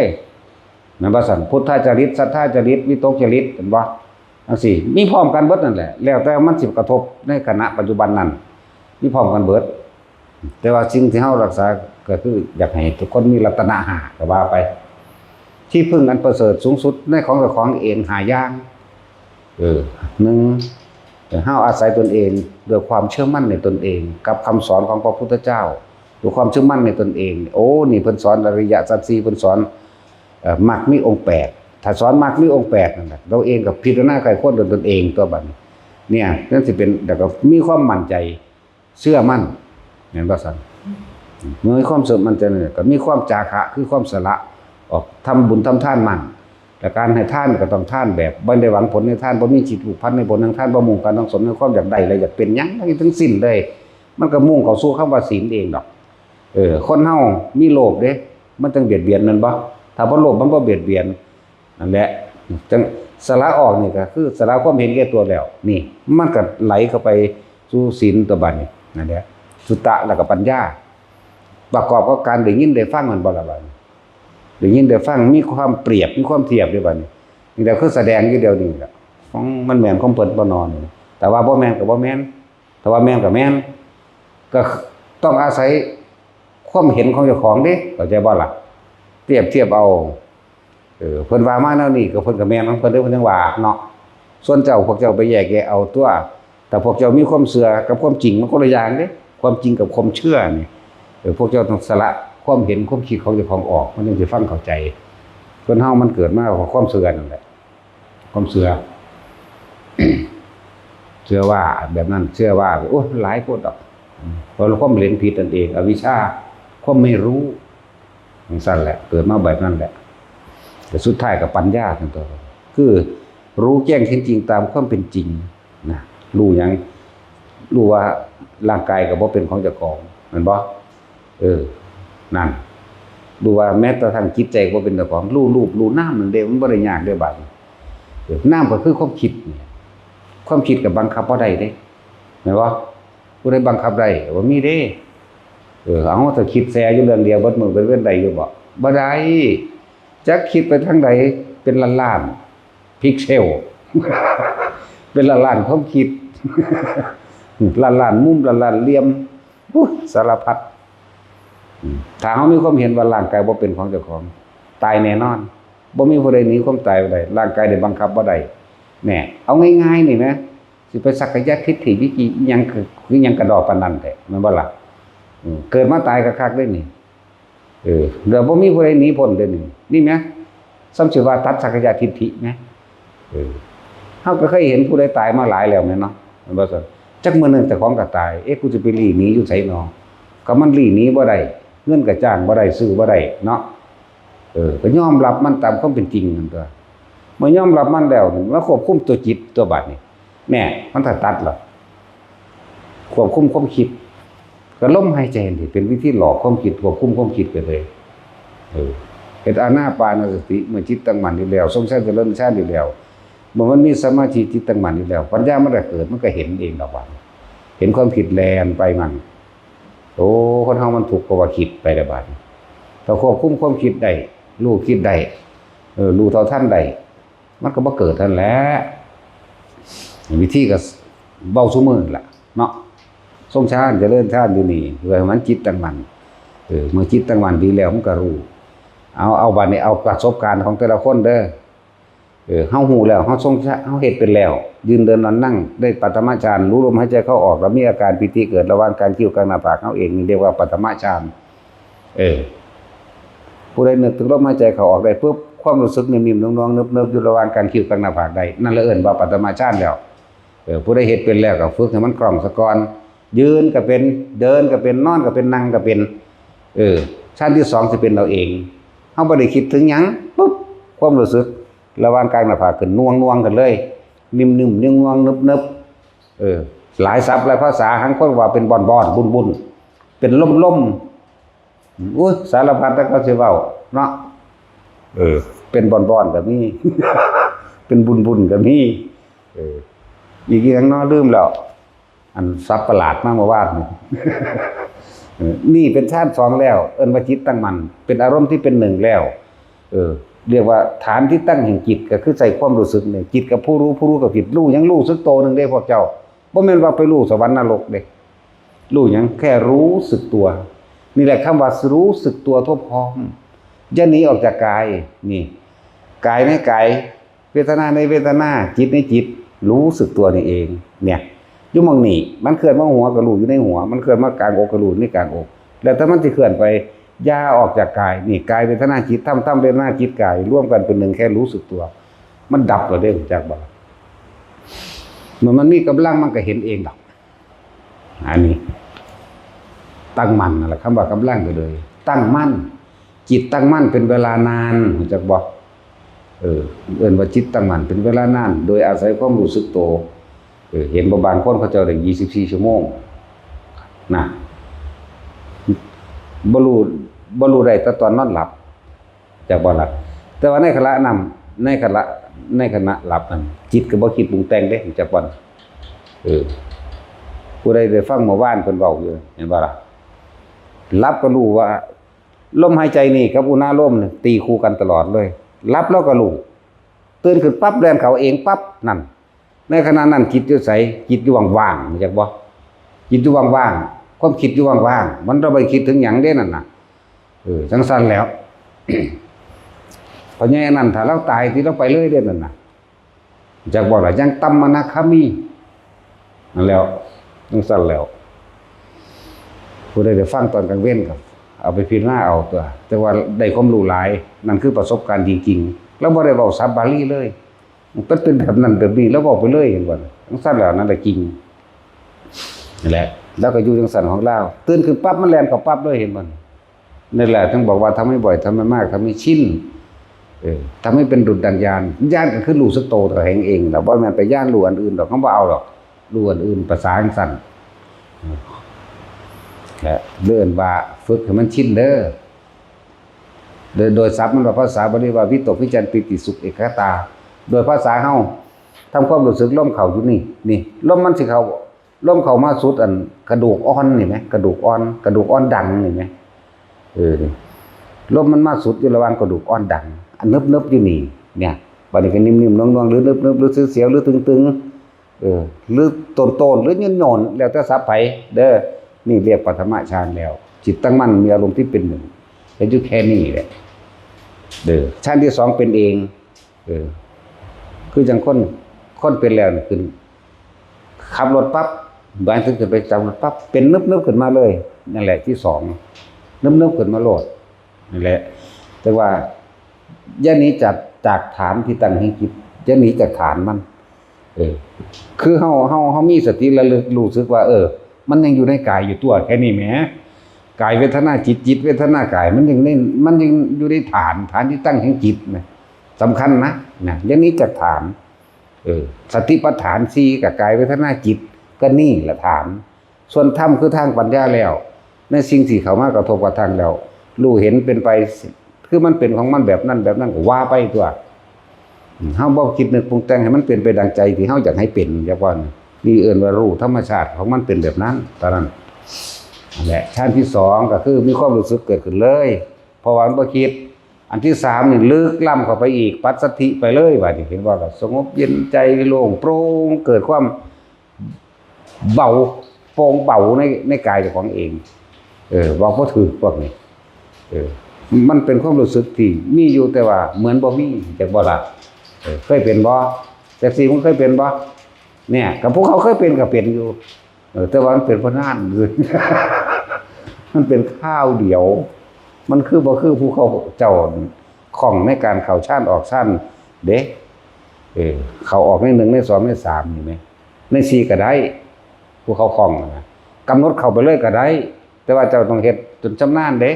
แม่นบ่ซั่นพุทธจริตศรัทธาจริตวิตกจริตเห็นบ่จังซี่มีพร้อมกันเบิดนั่นแหละแล้วแต่มันสิกระทบในขณะปัจจุบันนั้นมีพร้อมกันเบิดแต่ว่าสิ่งที่เฮารักษาก็คืออยากให้ทุกคนมีรัตนะ5ก็ว่าไป ที่พึ่งอันประเสริฐสูงสุดในของเจ้าของเองหาย่างหนึ่งเฮาอาศัยตนเองด้วยความเชื่อมั่นในตนเอง กับคำสอนของพระพุทธเจ้าด้วยความเชื่อมั่นในตนเองโอ้นี่เพิ่นสอนอริยสัจสี่เพิ่นสอนมรรคมีองค์8ถ้าสอนมรรคมีองค์8นั่นแหละเราเองกับพิจารณาไขข้อตนเองตัวบัดเนี่ยนั่นสิเป็นแต่ก็มีความมั่นใจเชื่อมั่นเห็นบ่ซั่นเมื่อมีความเชื่อมั่นใจเนี่ยก็มีความจาคะคือความสละออกทำบุญทำทานมั่นแต่การให้ทานก็ต้องทานแบบบ่ได้หวังผลในทานบ่มีจิตผูกพันในผลทางทานบ่มุ่งการต้องสมในความอยากได้อะไรอยากเป็นหยังทั้งสิ้นเลยมันก็มุ่งเข้าสู่คำว่าศีลเองดอกคนเฮามีโลภเด้มันต้องเบียดเบียนนั่นบ่ถ้าบ่โลภมันบ่เบียดเบียนนั่นแหละจังสละออกนี่ก็คือสละความเห็นแก่ตัวแล้วนี่มันก็ไหลเข้าไปสู่ศีลตัวบัดนี้นั่นแหละสุตตะแล้วก็ปัญญาประกอบกับการได้ยินได้ฟังมันบ่ล่ะบัดได้ยินได้ฟังมีความเปรียบมีความเทียบด้วยบัดนี้นี่แหละคือแสดงอยู่เดียวนี้ล่ะของมันแม่นของเพิ่นบ่นอนแต่ว่าบ่แม่นก็บ่แม่นแต่ว่าแม่นก็แม่นก็ต้องอาศัยความเห็นของเจ้าของเด้เข้าใจบ่ล่ะเปรียบเทียบเอาเพิ่นว่ามาแนวนี้ก็เพิ่นก็แม่นของเพิ่นเด้อเพิ่นจังว่าเนาะส่วนเจ้าพวกเจ้าไปแยกแยะเอาตัวแต่พวกเจ้ามีความเชื่อกับความจริงมันคนละอย่างเด้ความจริงกับความเชื่อนี่พวกเจ้าต้องสละความเห็นความคิดของเจ้าของออกมันจึงสิฟังเข้าใจคนเฮามันเกิดมาจากความเชื่อนั่นแหละความเชื่อ เชื่อว่าแบบนั้นเชื่อว่าโอ้หลายคนดอกเพราะความเห็นผิดนั่นเองอวิชชาความไม่รู้ของสั้นแหละเกิดมาแบบนั้นแหละแต่สุดท้ายกับปัญญาทั้งตัวคือรู้แจ้งเห็นจริงตามความเป็นจริงนะรู้หยังรู้ว่าร่างกายก็บ่เป็นของเจ้าของแม่นบ่นั่นดูว่าแม้แต่ทางจิตใจก็เป็นเจ้าของรู้รูปรู้นามนั่นเด้มันบ่ได้ยากเด้บัดนามก็คือความคิดความคิดก็บังคับบ่ได้เด้แม่นบ่ผู้ใดบังคับได้บ่มีเด้เอาถ้าคิดแซ่อยู่เรื่องเดียวเบิดมื้อเบิดเว้นได้อยู่บ่ได้จักคิดไปทางใดเป็นล้านๆพิกเซล เป็นล้านๆความคิด ล้านๆมุมล้านๆเหลี่ยมสารพัดถ้าเฮามีความเห็นว่าร่างกายบ่เป็นของเจ้าของตายแน่นอนบ่มีผู้ใดหนีความตายไปได้ร่างกายได้บังคับบ่ได้แหน่เอาง่ายๆนี่นะสิไปสักยะทิฏฐิวิจิหยังคือหยังกระดอกปานนั้นแท้แม่นบ่ล่ะเกิดมาตายคักๆได้นี่เดี๋ยวบ่มีผู้ใดหนีพ้นเด้นี่แหมซ้ำสิว่าตัดสักยะทิฏฐิแหมเฮาก็เคยเห็นผู้ใดตายมาหลายแล้วแม่นเนาะแม่นบ่ซั่นจักมื้อนึงแต่ของก็ตายกูจะไปหลีหนีอยู่ไสเนาะก็มันหลีหนีบ่ได้เงินก็จ้างบ่ได้ซื้อบ่ได้เนาะก็ยอมรับมันตามความเป็นจริงนั่นตัวเมื่อยอมรับมันแล้วมันควบคุมตัวจิตตัวบัดนี่แน่มันถ้าตัดล่ะควบคุมความคิดก็ลมหายใจนี่เป็นวิธีหลอกความคิดควบคุมความคิดไปเลยเฮ็ดอานาปานสติเมื่อจิตตั้งมั่นอยู่แล้วทรงใช้เจริญฌานอยู่แล้วเมื่อมันมีสมาธิจิตตั้งมั่นอยู่แล้วปัญญามันก็เกิดมันก็เห็นเองดอกว่าเห็นความผิดแลนไปมันโอ้คนเฮามันถูกเพราะว่าคิดไปแล้วบัดถ้าควบคุมความคิดได้รู้คิดได้รู้เท่าทันได้มันก็บ่เกิดทันแหละวิธีก็เว้าซุมื้อล่ะเนาะทรงฌานเจริญฌานอยู่นี่เพื่อให้มันจิตตั้งมั่นเมื่อจิตตั้งมั่นดีแล้วมันก็รู้เอาบัดนี้เอาประสบการณ์ของแต่ละคนเด้อเฮาฮู้แล้วเฮาทรงเฮาเฮ็ดเป็นแล้วยืนเดินนอนนั่งได้ปฐมฌานรู้ลมหายใจเข้าออกแล้วมีอาการปิติเกิดระหว่างการคิ้วกลางหน้าผากเฮาเองนี่เรียกว่าปฐมฌานผู้ใดนึกถึงลมหายใจเข้าออกได้ปุ๊บความรู้สึกนิ่มๆน้องๆเนิบๆอยู่ระหว่างการคิ้วกลางหน้าผากได้นั่นละเอิ้นว่าปฐมฌานแล้วผู้ใดเฮ็ดเป็นแล้วก็ฝึกให้มันคล่องซะก่อนยืนก็เป็นเดินก็เป็นนอนก็เป็นนั่งก็เป็นฌานที่2สิเป็นเราเองเฮาบ่ได้คิดถึงหยังปุ๊บความรู้สึกระหว่างกลางหน้าผากขึ้นน่วงๆกันเลยนิ่มๆน่วงๆนึบๆหลายศัพท์หลายภาษาทั้งคนว่าเป็นบ่อนๆบุญๆเป็นล่มๆอุ๊ยสารพัดแต่ก็สิเว้าเนาะเป็นบ่อนๆก็มี เป็นบุญๆก็มีอีกอย่างเนาะลืมแล้วอันศัพท์ประหลาดมากเมื่อวานนี่ นี่เป็นฌาน2แล้วเอิ้นว่าจิตตั้งมั่นเป็นอารมณ์ที่เป็นหนึ่งแล้วเรียกว่าฐานที่ตั้งแห่งจิตก็คือใส่ความรู้สึกนี่จิตกับผู้รู้กับจิตรู้หยังรู้สึกโตนึงเด้พวกเจ้าบ่แม่นว่าไปรู้สวรรค์นรกเด้รู้หยังแค่รู้สึกตัวนี่แหละคำว่ารู้สึกตัวทั่วพร้อมอย่าหนีออกจากกายนี่ กายในกายเวทนาในเวทนาจิตในจิตรู้สึกตัวนี่เองเนี่ยอยู่มองนี่มันเคลื่อนมาหัวกระลูอยู่ในหัวมันเคลื่อนมากลางอกกระลูในกลางอกแล้วถ้ามันสิเคลื่อนไปย่าออกจากกายนี่กายเวทนาจิตทำเวทนาจิตกายร่วมกันเป็นหนึ่งแค่รู้สึกตัวมันดับก็ได้จากบ่เมื่อมันมีกำลังมันก็เห็นเองดอกอันนี้ตั้งมั่นนั่นแหละคำว่ากำลังก็เลยตั้งมั่นจิตตั้งมั่นเป็นเวลานานจากบ่เอิ้นว่าจิตตั้งมั่นเป็นเวลานานโดยอาศัยความรู้สึกตัวเห็นบางคนเขาเจ้าได้24ชั่วโมงนะบ่รู้ได้แต่ตอนนอนหลับจากบ่หลับแต่ว่าในขณะหลับนั้นจิตก็บ่คิดปรุงแต่งเด้จากบ่ผู้ใดได้ฟังเมื่อวานเพิ่นเว้าอยู่เห็นบ่ล่ะหลับก็รู้ว่าลมหายใจนี่กับอุณาโลมนี่ตีคู่กันตลอดเลยหลับแล้วก็รู้ตื่นขึ้นปั๊บแล่นเข้าเองปั๊บนั่นในขณะนั้นจิตอยู่ไสจิตอยู่ว่างๆจักบ่จิตอยู่ว่างๆความคิดอยู่ว่างๆมันบ่ไปคิดถึงหยังเด้นั่นน่ะจังซั่นแล้ว เพราะงั้นนั่นถ้าเราตายที่เราไปเลยเด้นั่นน่ะจักบ่ล่ะยังตัมมนะคามีนั่นแล้วจังซั่นแล้วผู้ใดได้ฟังตอนกลางเว้นครับเอาไปพิจารณาเอาตัวแต่ว่าได้ความรู้หลายนั่นคือประสบการณ์จริงๆแล้วบ่ได้เว้าศัพท์บาลีเลยมันเป็นแบบนั้นแบบนี้แล้วเว้าไปเลยเห็นบ่จังซั่นแล้วนั่นแหละจริงนั่นแหละแล้วก็อยู่จังซั่นของเราตื่นขึ้นปั๊บมันแล่นเข้าปั๊บเลยเห็นบ่นั่นแหละถึงบอกว่าทำให้บ่อยทำให้มากทำให้ชินทำให้เป็นดุจดังยานญาณก็คือรู้สึกโตตัวเองแต่ว่ามันไปญาณรู้อันอื่นดอกเขาบ่เอาหรอกรู้อันอื่นภาษาจังซั่นและเดินว่าฝึกให้มันชินเด้อโดยศัพท์มันว่าภาษาบาลีว่าวิตกวิจารปิติสุขเอกคตาโดยภาษาเฮาทำความรู้สึกลมเข้าอยู่นี่ลมมันสิเข้าลมเข้ามาสุดอันกระดูกอ่อนนี่มั้ยกระดูกอ่อนดังนี่มั้ยลมมันมาสุดอยู่ระหว่างกระดูกอ่อนดังอันนึบๆอยู่นี่เนี่ยบัดนี้ก็นิ่มๆน่วงๆหรือนึบๆหรือเสียวๆหรือตึงๆหรือโตนๆหรือหย่อนๆแล้วแต่ศัพท์ไผเด้อนี่เรียกปฐมฌานแล้วจิตตั้งมั่นมีอารมณ์ที่เป็นหนึ่งเห็นอยู่แค่นี้แหละฌานที่2เป็นเองคือจังคนเป็นแล้วขึ้นขับรถปั๊บบางทีขึ้นไปจับรถปั๊บเป็นนึบๆขึ้นมาเลยนั่นแหละที่2นึบๆขึ้นมาโลดนั่นแหละแต่ว่าอย่าหนีจากฐานที่ตั้งให้จิตอย่าหนีจากฐานมันคือเฮามีสติระลึกรู้สึกว่ามันยังอยู่ในกายอยู่ตัวแค่นี้แหมกายเวทนาจิตเวทนากายมันยังอยู่ในฐานที่ตั้งแห่งจิตนะสำคัญนะอย่างนี้จากฐานสติปัฏฐาน4กับกายเวทนาจิตก็นี่แหละฐานส่วนธรรมคือทางปัญญาแล้วในสิ่งที่เข้ามากระทบกระทั่งแล้วรู้เห็นเป็นไปคือมันเป็นของมันแบบนั้นก็ว่าไปตัวเฮาบ่คิดนึกปรุงแต่งให้มันเป็นไปดังใจที่เฮาอยากให้เป็นจักว่านี่เอิ้นว่ารู้ธรรมชาติของมันเป็นแบบนั้นตอนนั้นนั่นแหละชั้นที่2ก็คือมีความรู้สึกเกิดขึ้นเลยเพราะว่ามันบ่คิดอันที่3นี่ลึกล้ำเข้าไปอีกปัสสัทธิไปเลยบัดนี้เห็นว่าก็สงบเย็นใจโล่งโปร่งเกิดความเบาโปร่งเบาในกายเจ้าของเองว่าบ่ถูกพวกนี้มันเป็นความรู้สึกที่มีอยู่แต่ว่าเหมือนบ่มีจักบ่ล่ะเคยเป็นบ่แต่สิมันเคยเป็นบ่เนี่ยกับพวกเขาเคยเป็นก็เป็นอยู่แต่ว่ามันเป็นเพราะนานมันเป็นข้าวเดียวมันคือบ่คือผู้เขาเจ้าของในการเข้าฌานออกฌานเด้เข้าออกใน1ใน2ใน3นี่แหมใน4ก็ได้ผู้เขาคล่องนะกำหนดเข้าไปเลยก็ได้แต่ว่าเจ้าต้องเฮ็ดจนชำนาญเด้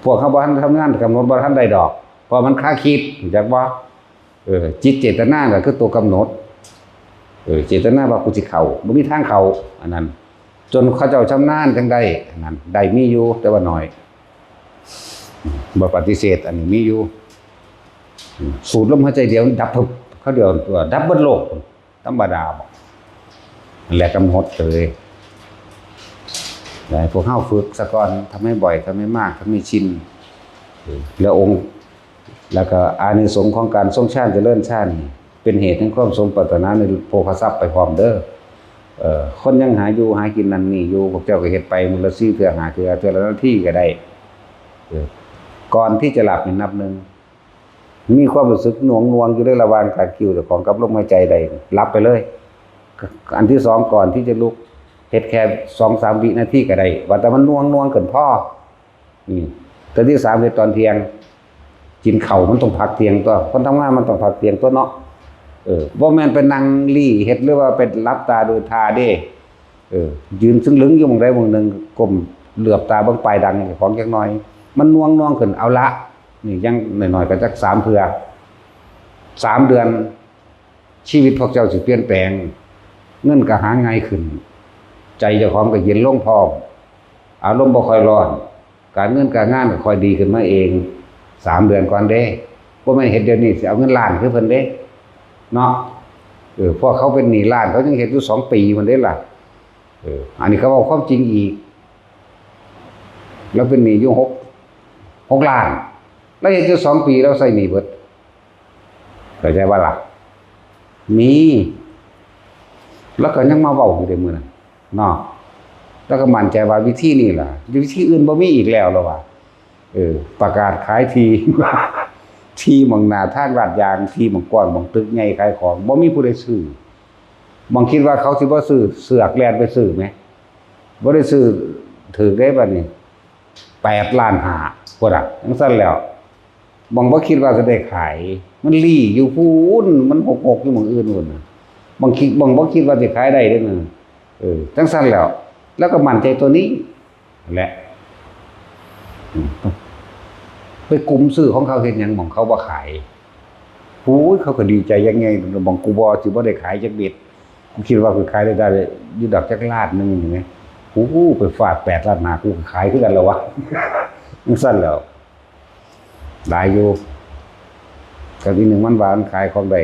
พวกเขาบ่ทันทำงานกำหนดบ่ทันได้ดอกเพราะมันคาคิดจักบ่จิตเจตนาก็คือตัวกำหนดเจตนาว่ากูสิเข้าบ่มีทางเข้าอันนั้นจนเขาเจ้าชำนาญจังได้อันนั้นได้มีอยู่แต่ว่าน้อยบ่ปฏิเสธอันนี้มีอยู่สูดลมหายใจเดียวดับพึบเขาเดียวตัวดับเบิดโลกธรรมดาบ่นั่นแหละกำหนดเลยพวกเฮาฝึกซะก่อนทำให้บ่อยทำให้มากทำให้ชินแล้วองค์แล้วก็อานิสงส์ของการทรงฌานเจริญฌานเป็นเหตุให้ความสมปรารถนาในโภคทรัพย์ไปพร้อมเด้อคนยังหาอยู่หากินนั่นนี่อยู่พวกเจ้าก็เฮ็ดไปมื้อละ4เทื่อ5เทื่อละนาทีก็ได้ก่อนที่จะหลับนี่นับ1 มีความรู้สึกหน่วงอยู่ในระหว่างการคิวเจ้าของกับลมหายใจใดรับไปเลยอันที่สองก่อนที่จะลุกเฮ็ดแค่2-3 วินาทีก็ได้ว่าแต่มันน่วงเกินพอแต่ที่3เฮ็ดตอนเที่ยงกินข้าวมันต้องพักเที่ยงตัวคนทำงานมันต้องพักเที่ยงตัวเนาะบ่แม่นไปนั่งลี่เฮ็ดหรือว่าไปหลับตาดูท่าเด้ยืนซึ่งลึงอยู่หม้องใดหม้องหนึงก้มเหลือบตาเบิ่งปลายดังของจักหน่อยมันน่วงขึ้นเอาละนี่ยังน้อยๆก็จัก3เทื่อ3 เดือนชีวิตพวกเจ้าสิเปลี่ยนแปลงเงินก็หาง่ายขึ้นใจเจ้าของก็เย็นลงพร้อมอารมณ์บ่ค่อยร้อนการเงินการงานก็ค่อยดีขึ้นมาเอง3 เดือนก่อนเด้บ่แม่นเฮ็ดเดี๋ยวนี้สิเอาเงินล้านคือเพิ่นเด้เนาะพวกเขาเป็นหนี้ล้านเขายังเฮ็ดอยู่2 ปีมันเด้ล่ะอันนี้เขาเอาความจริงอีกแล้วเป็นหนี้อยู่6 ล้านแล้วเฮ็ดอยู่2 ปีแล้วใช้หนี้เบิดเข้าใจบ่ล่ะมีแล้วก็ยังมาเว้าอยู่ได้มื้อนั้นเนาะแล้วก็มั่นใจว่าวิธีนี้ล่ะวิธีอื่นบ่มีอีกแล้วว่าประกาศขายที ที่หม่องหน้าทางลาดยางที่หม่องกว้างหม่องตึกใหญ่ขายของบ่มีผู้ใดซื้อบางคิดว่าเขาสิบ่ซื้อเสือกแล่นไปซื้อมั้ยบ่ได้ซื้อถูกได้บัดนี้8 ล้าน5พุ่นน่ะจังซั่นแล้วบางบ่คิดว่าจะได้ขายมันลี่อยู่พูนมันหกอยู่หม้องอื่นพุ่นน่ะบางบ่คิดว่าสิขายได้เด้อจังซั่นแล้วก็มั่นใจตัวนี้แหละไปกุมซื้อของเขาเฮ็ดหยังหม่องเขาบ่ขายโอ้ยเขาก็ดีใจยังไงบางกูบ่สิบ่ได้ขายจักเบ็ดกูคิดว่าคือขายได้อยู่ดอกจักล้านนึงใช่มั้ยโอ้ไปฟาด8 ล้านกูก็ขายคือกันแล้ววะจังซั่นแล้วหลายอยู่ก็อีกนึงมันว่ามันขายของได้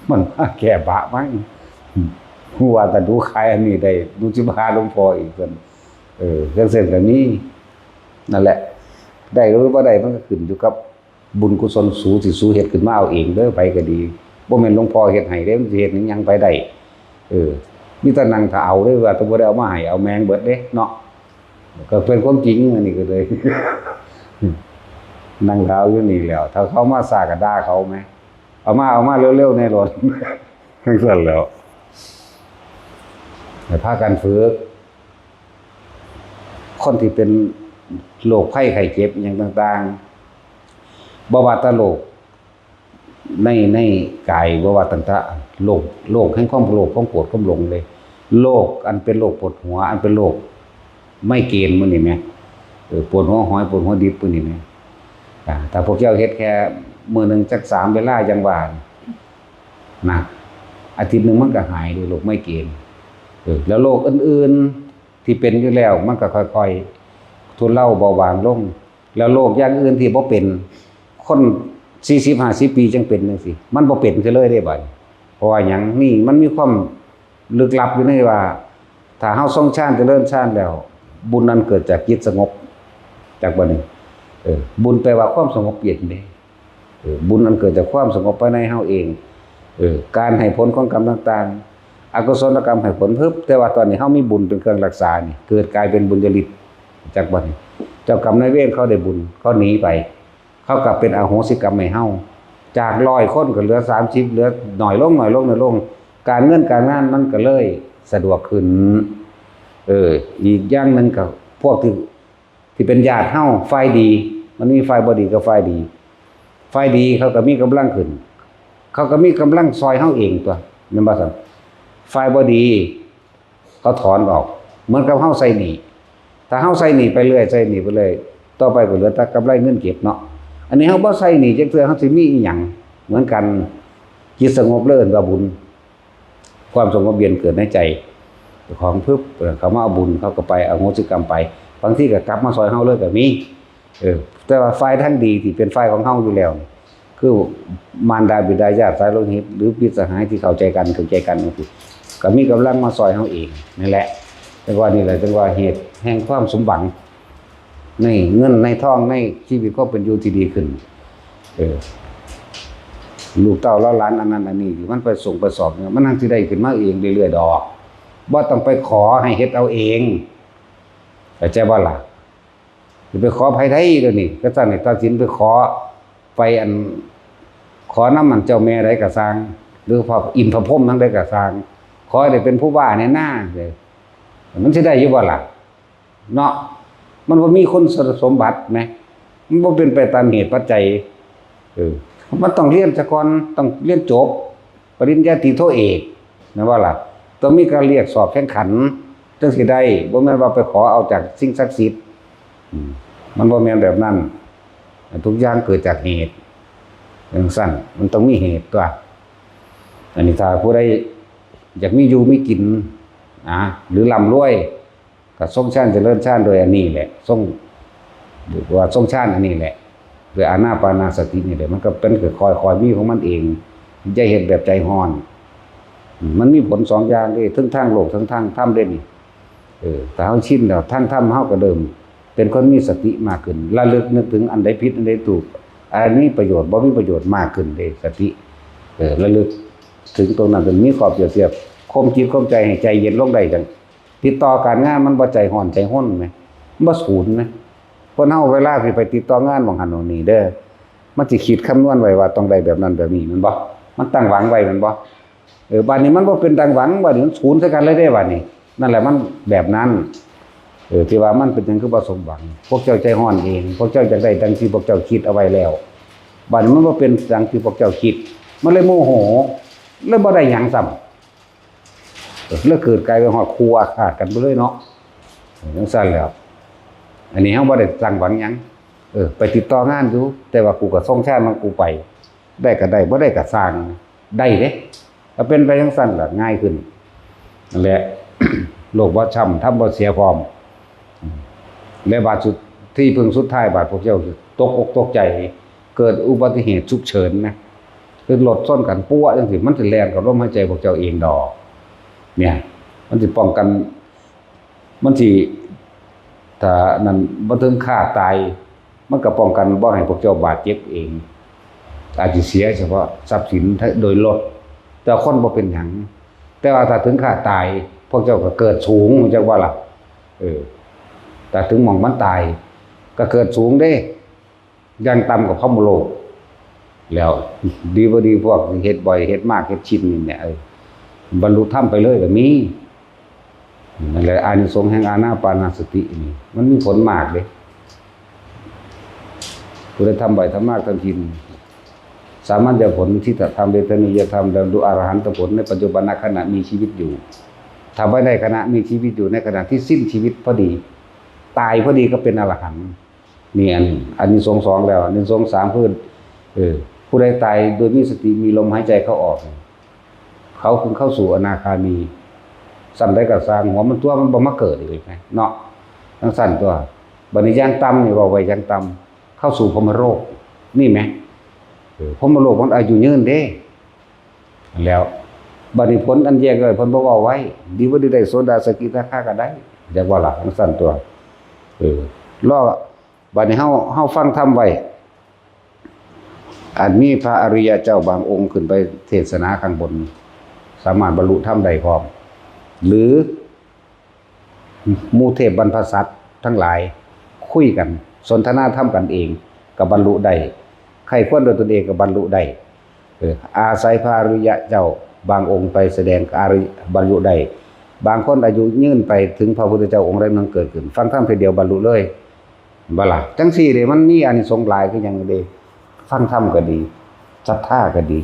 มันมาแก้บะมั้งฮู้ว่าแต่ดูขายอันนี้ได้ดูสิพาหลวงพ่ออีกเพิ่นจังซั่นก็มีนั่นแหละได้หรือบ่ได้มันก็ขึ้นอยู่กับบุญกุศลสูสิสูเฮ็ดขึ้นมาเอาเองเด้อไปก็ดีบ่แม่นหลวงพ่อเฮ็ดให้เด้มันสิเฮ็ดหยังไปได้มีแต่นั่งถ้าเอาเด้อว่าแต่บ่ได้เอามาให้เอาแมงเบิดเด้เนาะก็เป็นความจริงอันนี้ก็เลย นั่งเท้าอยู่นี่แล้วถ้าเขามาซาก็ด่าเขามั้ยเอามาเร็วๆในรถจังซั่นแล้วให้พากันฝึกคนที่เป็นโรคภัยไข้เจ็บอย่างต่างๆบ่ว่าแต่โรคในกายบ่ว่าต่างๆโรคแห่งความโลภความโกรธความหลงเลยโรคอันเป็นโรคปวดหัวอันเป็นโรคไมเกรนมื้อนี้แหมปวดหัวหอยปวดหัวดิบมื้อนี้แหมถ้าพวกเจ้าเฮ็ดแค่มื้อนึงจัก3 เวลาจังว่านะอาทิตย์นึงมันก็หายด้วยโรคไมเกรนแล้วโรคอื่นๆที่เป็นอยู่แล้วมันก็ค่อยๆทุเลาเบาบางลงแล้วโรคอย่างอื่นที่บ่เป็นคน40-50 ปีจังเป็นจังซี่มันบ่เป็นซะเลยเด้บัดเพราะว่าหยังนี่มันมีความลึกลับอยู่ในว่าถ้าเฮาทรงฌานเจริญฌานแล้วบุญนั้นเกิดจากจิตสงบจากบ่นี้บุญแปลว่าความสงบเย็นเด้บุญนั้นเกิดจากความสงบภายในเฮาเองการให้ผลของกรรมต่างๆอกุศลกรรมให้ผลพึบแต่ว่าตอนนี้เฮามีบุญเป็นเครื่องรักษานี่เกิดกลายเป็นบุญญาฤทธิ์จากบ่นี้เจ้ากรรมนายเวรเขาได้บุญเขาหนีไปเขากลับเป็นอโหสิกรรมให้เฮาจาก100 คนก็เหลือ30เหลือน้อยลงการเงินการงานมันก็เลยสะดวกขึ้นอีกอย่างนึงก็พวกที่เป็นญาติเฮาฝ่ายดีมันมีฝ่ายบ่ดีกับฝ่ายดีฝ่ายดีเขาก็มีกำลังขึ้นเขาก็มีกำลังซอยเฮาเองตัวแม่นบ่ซั่นฝ่ายบ่ดีเขาถอนออกเหมือนกับเฮาใส่หนี้ถ้าเฮาใส่หนี้ไปเรื่อยใส่หนี้ไปเรื่อยต่อไปก็เหลือแต่กำไรเงินเก็บเนาะอันนี้เฮาบ่ใส่หนี้จักเทื่อเฮาสิมีอีหยังเหมือนกันจิตสงบเลิศว่าบุญความสงบเย็นเกิดในใจของพึบเขามาเอาบุญเขาก็ไปอโหสิกรรมไปบางทีก็กลับมาซอยเฮาเลยก็มีแต่ว่าฝ่ายทั้งดีที่เป็นฝ่ายของเฮาอยู่แล้วคือมารดาบิดาญาติสายโลหิตหรือมิตรสหายที่เข้าใจกันจังซี่ก็มีกำลังมาซอยเฮาเองนั่นแหละแต่ว่านี่แหละจังว่าเหตุแห่งความสมหวังในเงินในทองในชีวิตก็เป็นอยู่ที่ดีขึ้นลูกเต้าหลานอันนั้นอันนี้มันไปส่งไปสอบเนี่ยมันนั่งสิได้ขึ้นมาเองเรื่อยๆดอกบ่ต้องไปขอให้เฮ็ดเอาเองเข้าใจบ่ล่ะสิไปขอไผได้เดี๋ยวนี้ก็ซั่นให้ตัดสินไปขอไปอัน ขอน้ำมันเจ้าแม่ใดก็สร้างหรือพออินทรพรหมทั้งใดก็สร้างขอให้ได้เป็นผู้ว่าในหน้าเลยมันสิได้อยู่บ่ล่ะเนาะมันบ่มีคุณสมบัติไหมมันบ่เป็นไปตามเหตุปัจจัยมันต้องเรียนซะก่อนต้องเรียนจบปริญญาตรีโทเอกนะว่าล่ะต้องมีการเรียกสอบแข่งขันจังสิได้บ่แม่นว่าไปขอเอาจากสิ่งศักดิ์สิทธิ์มันบ่แม่นแบบนั้นทุกอย่างเกิดจากเหตุอย่างสั้นมันต้องมีเหตุตัวอันนี้ถ้าผู้ใดอยากมีอยู่มีกินหรือร่ำรวยก็ทรงชาติเจริญชาติโดยอันนี้แหละทรงหรือว่าทรงชาติอันนี้แหละโดยอานาปานาสตินี่แหละมันก็เป็นคอยมีของมันเองจะเห็นแบบใจฮ้อนมันมีผล2อย่างเลยทั้งทางโลกทั้งทางธรรมเด่นแต่เฮาชินแล้วทางธรรมเฮาก็เดิมเป็นคนมีสติมากขึ้นระลึกนึกถึงอันใดผิดอันใดถูกอันนี้ประโยชน์บ่มีประโยชน์มากขึ้นเลยสติระลึกถึงตรงนั้นเป็นมีขอบเสียบคมจิตคมใจให้ใจเย็นลงได้จังติดต่อการงานมันบ่ใจฮ้อนใจห้นมั้ยบ่สูญมั้ยคนเฮาเวลาสิไปติดต่องานบ่หันโน่นนี่เด้อมันสิคิดคำนวณไว้ว่าต้องได้แบบนั้นแบบนี้มันบ่มันตั้งหวังไว้มันบ่บัดนี้มันบ่เป็นตั้งหวังบัดนี้มันสูญซะกันเลยเด้บัดนี้นั่นแหละมันแบบนั้นที่ว่ามันเป็นจังคือบ่สมหวังพวกเจ้าใจฮ้อนเองพวกเจ้าอยากได้ดังที่พวกเจ้าคิดเอาไว้แล้วบัดนี้มันบ่เป็นดังที่พวกเจ้าคิดมันเลยโมโหเลยบ่ได้หยังซ้ำเลยเกิดกลายเป็นฮอดครัวขาดกันไปเลยเนาะจังซั่นแล้วอันนี้เฮาบ่ได้ตั้งหวังหยังไปติดต่องานอยู่แต่ว่ากูก็ส่งชาติมันกูไปได้ก็ได้บ่ได้ก็สร้างได้เด้ถ้าเป็นไปจังซั่นล่ะง่ายขึ้นนั่นแหละ โลกบ่ช้ำทำบ่เสียพร้อมและบาดสุดที่พึ่งสุดท้ายบาดพวกเจ้าตกอกตกใจเกิดอุบัติเหตุฉุกเฉินนะคือรถชนกันปั้วจังซี่มันสิแล่นกับลมหายใจพวกเจ้าเองดอกเนี่ยมันสิป้องกันมันสิถ้านั้นบ่ถึงฆ่าตายมันก็ป้องกันบ่ให้พวกเจ้าบาดเจ็บเองอาจสิเสียเฉพาะทรัพย์สินโดยรถแต่คนบ่เป็นหยังแต่ว่าถ้าถึงฆ่าตายพวกเจ้าก็เกิดสูงจังว่าล่ะแต่ถึงหม่องมันตายก็เกิดสูงเด้ยังต่ำกว่าพรหมโลกแล้วดีบ่ดีพวกเฮ็ดบ่อยเฮ็ดมากเฮ็ดชินนี่เนี่ยบรรลุธรรมไปเลยก็มีนั่นแหละอานิสงส์แห่งอานาปานสตินี่มันมีผลมากเด้ผู้ใดทำบ่อยทำมากทำชินสามารถจะผลที่จะทำเวทนิยธรรมดำดูอรหันตผลในปัจจุบันขณะมีชีวิตอยู่ทำไว้ในขณะมีชีวิตอยู่ในขณะที่สิ้นชีวิตพอดีตายพอดีก็เป็นอรหันต์นี่อันนี้สง2แล้วอันนี้สง3คือผู้ใดตายโดยมีสติมีลมหายใจเข้าออกเขาคงเข้าสู่อนาคามีสั่นได้ก็สร้างหัวมันตัวมันบ่มาเกิดอีกไหมเนาะทั้งสั่นตัวบัดนี้ย่างต่ำนี่ว่าไว้ย่างต่ำเข้าสู่พรหมโลกนี่ไหมพรหมโลกมันอายุยืนเด้แล้วบัดนี้ผลอันแยกเลยเพิ่นบ่เว้าไว้ดีบ่ได้โสดาสกิทาคาก็ได้อยากว่าล่ะทั้งสั่นตัวรอบัดนี้เฮาฟังธรรมไว้อันมีพระอริยเจ้าบางองค์ขึ้นไปเทศนาข้างบนสามารถบรรลุธรรมได้พร้อมหรือหมู่เทพบรรพสัตว์ทั้งหลายคุยกันสนทนาธรรมกันเองก็บรรลุได้ใครควรโดยตนเองก็บรรลุได้อาศัยพระอริยเจ้าบางองค์ไปแสดงบรรลุได้บางคนอายุยืนไปถึงพระพุทธเจ้าองค์ใดนั้นเกิดขึ้นฟังธรรมทีเดียวบรรลุเลยบ่ล่ะจังซี่เด้มันมีอานิสงส์หลายคือหยังเด้ฟังธรรมก็ดีศรัทธาก็ดี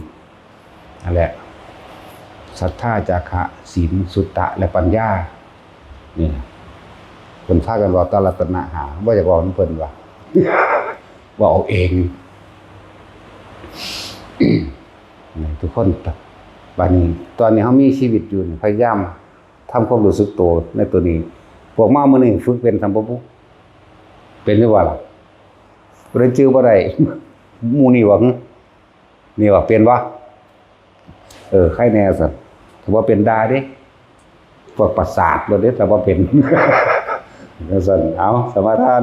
นั่นแหละศรัทธาจาคะศีลสุตตะและปัญญานี่เพิ่นพากันว่าตรัตนะหาบ่อยากเว้าเพิ่นว่าว่าเอาเองทุกคนบัดนี้ตอนนี้เฮามีชีวิตอยู่พยายามทำความรู้สึกตัวในตัวนี้พวกมามื้อนี้ฝึกเป็นทำบ่ปุ๊เป็นหรือว่าล่ะบ่ได้จื้อบ่ได้หมู่นี่ว่านี่ว่าเป็นบ่ใครแน่ซั่นถ้าว่าเป็นดาเด้พวกประสาทบ่เด้ถ้าว่าเป็นซั่นเอาสมาทาน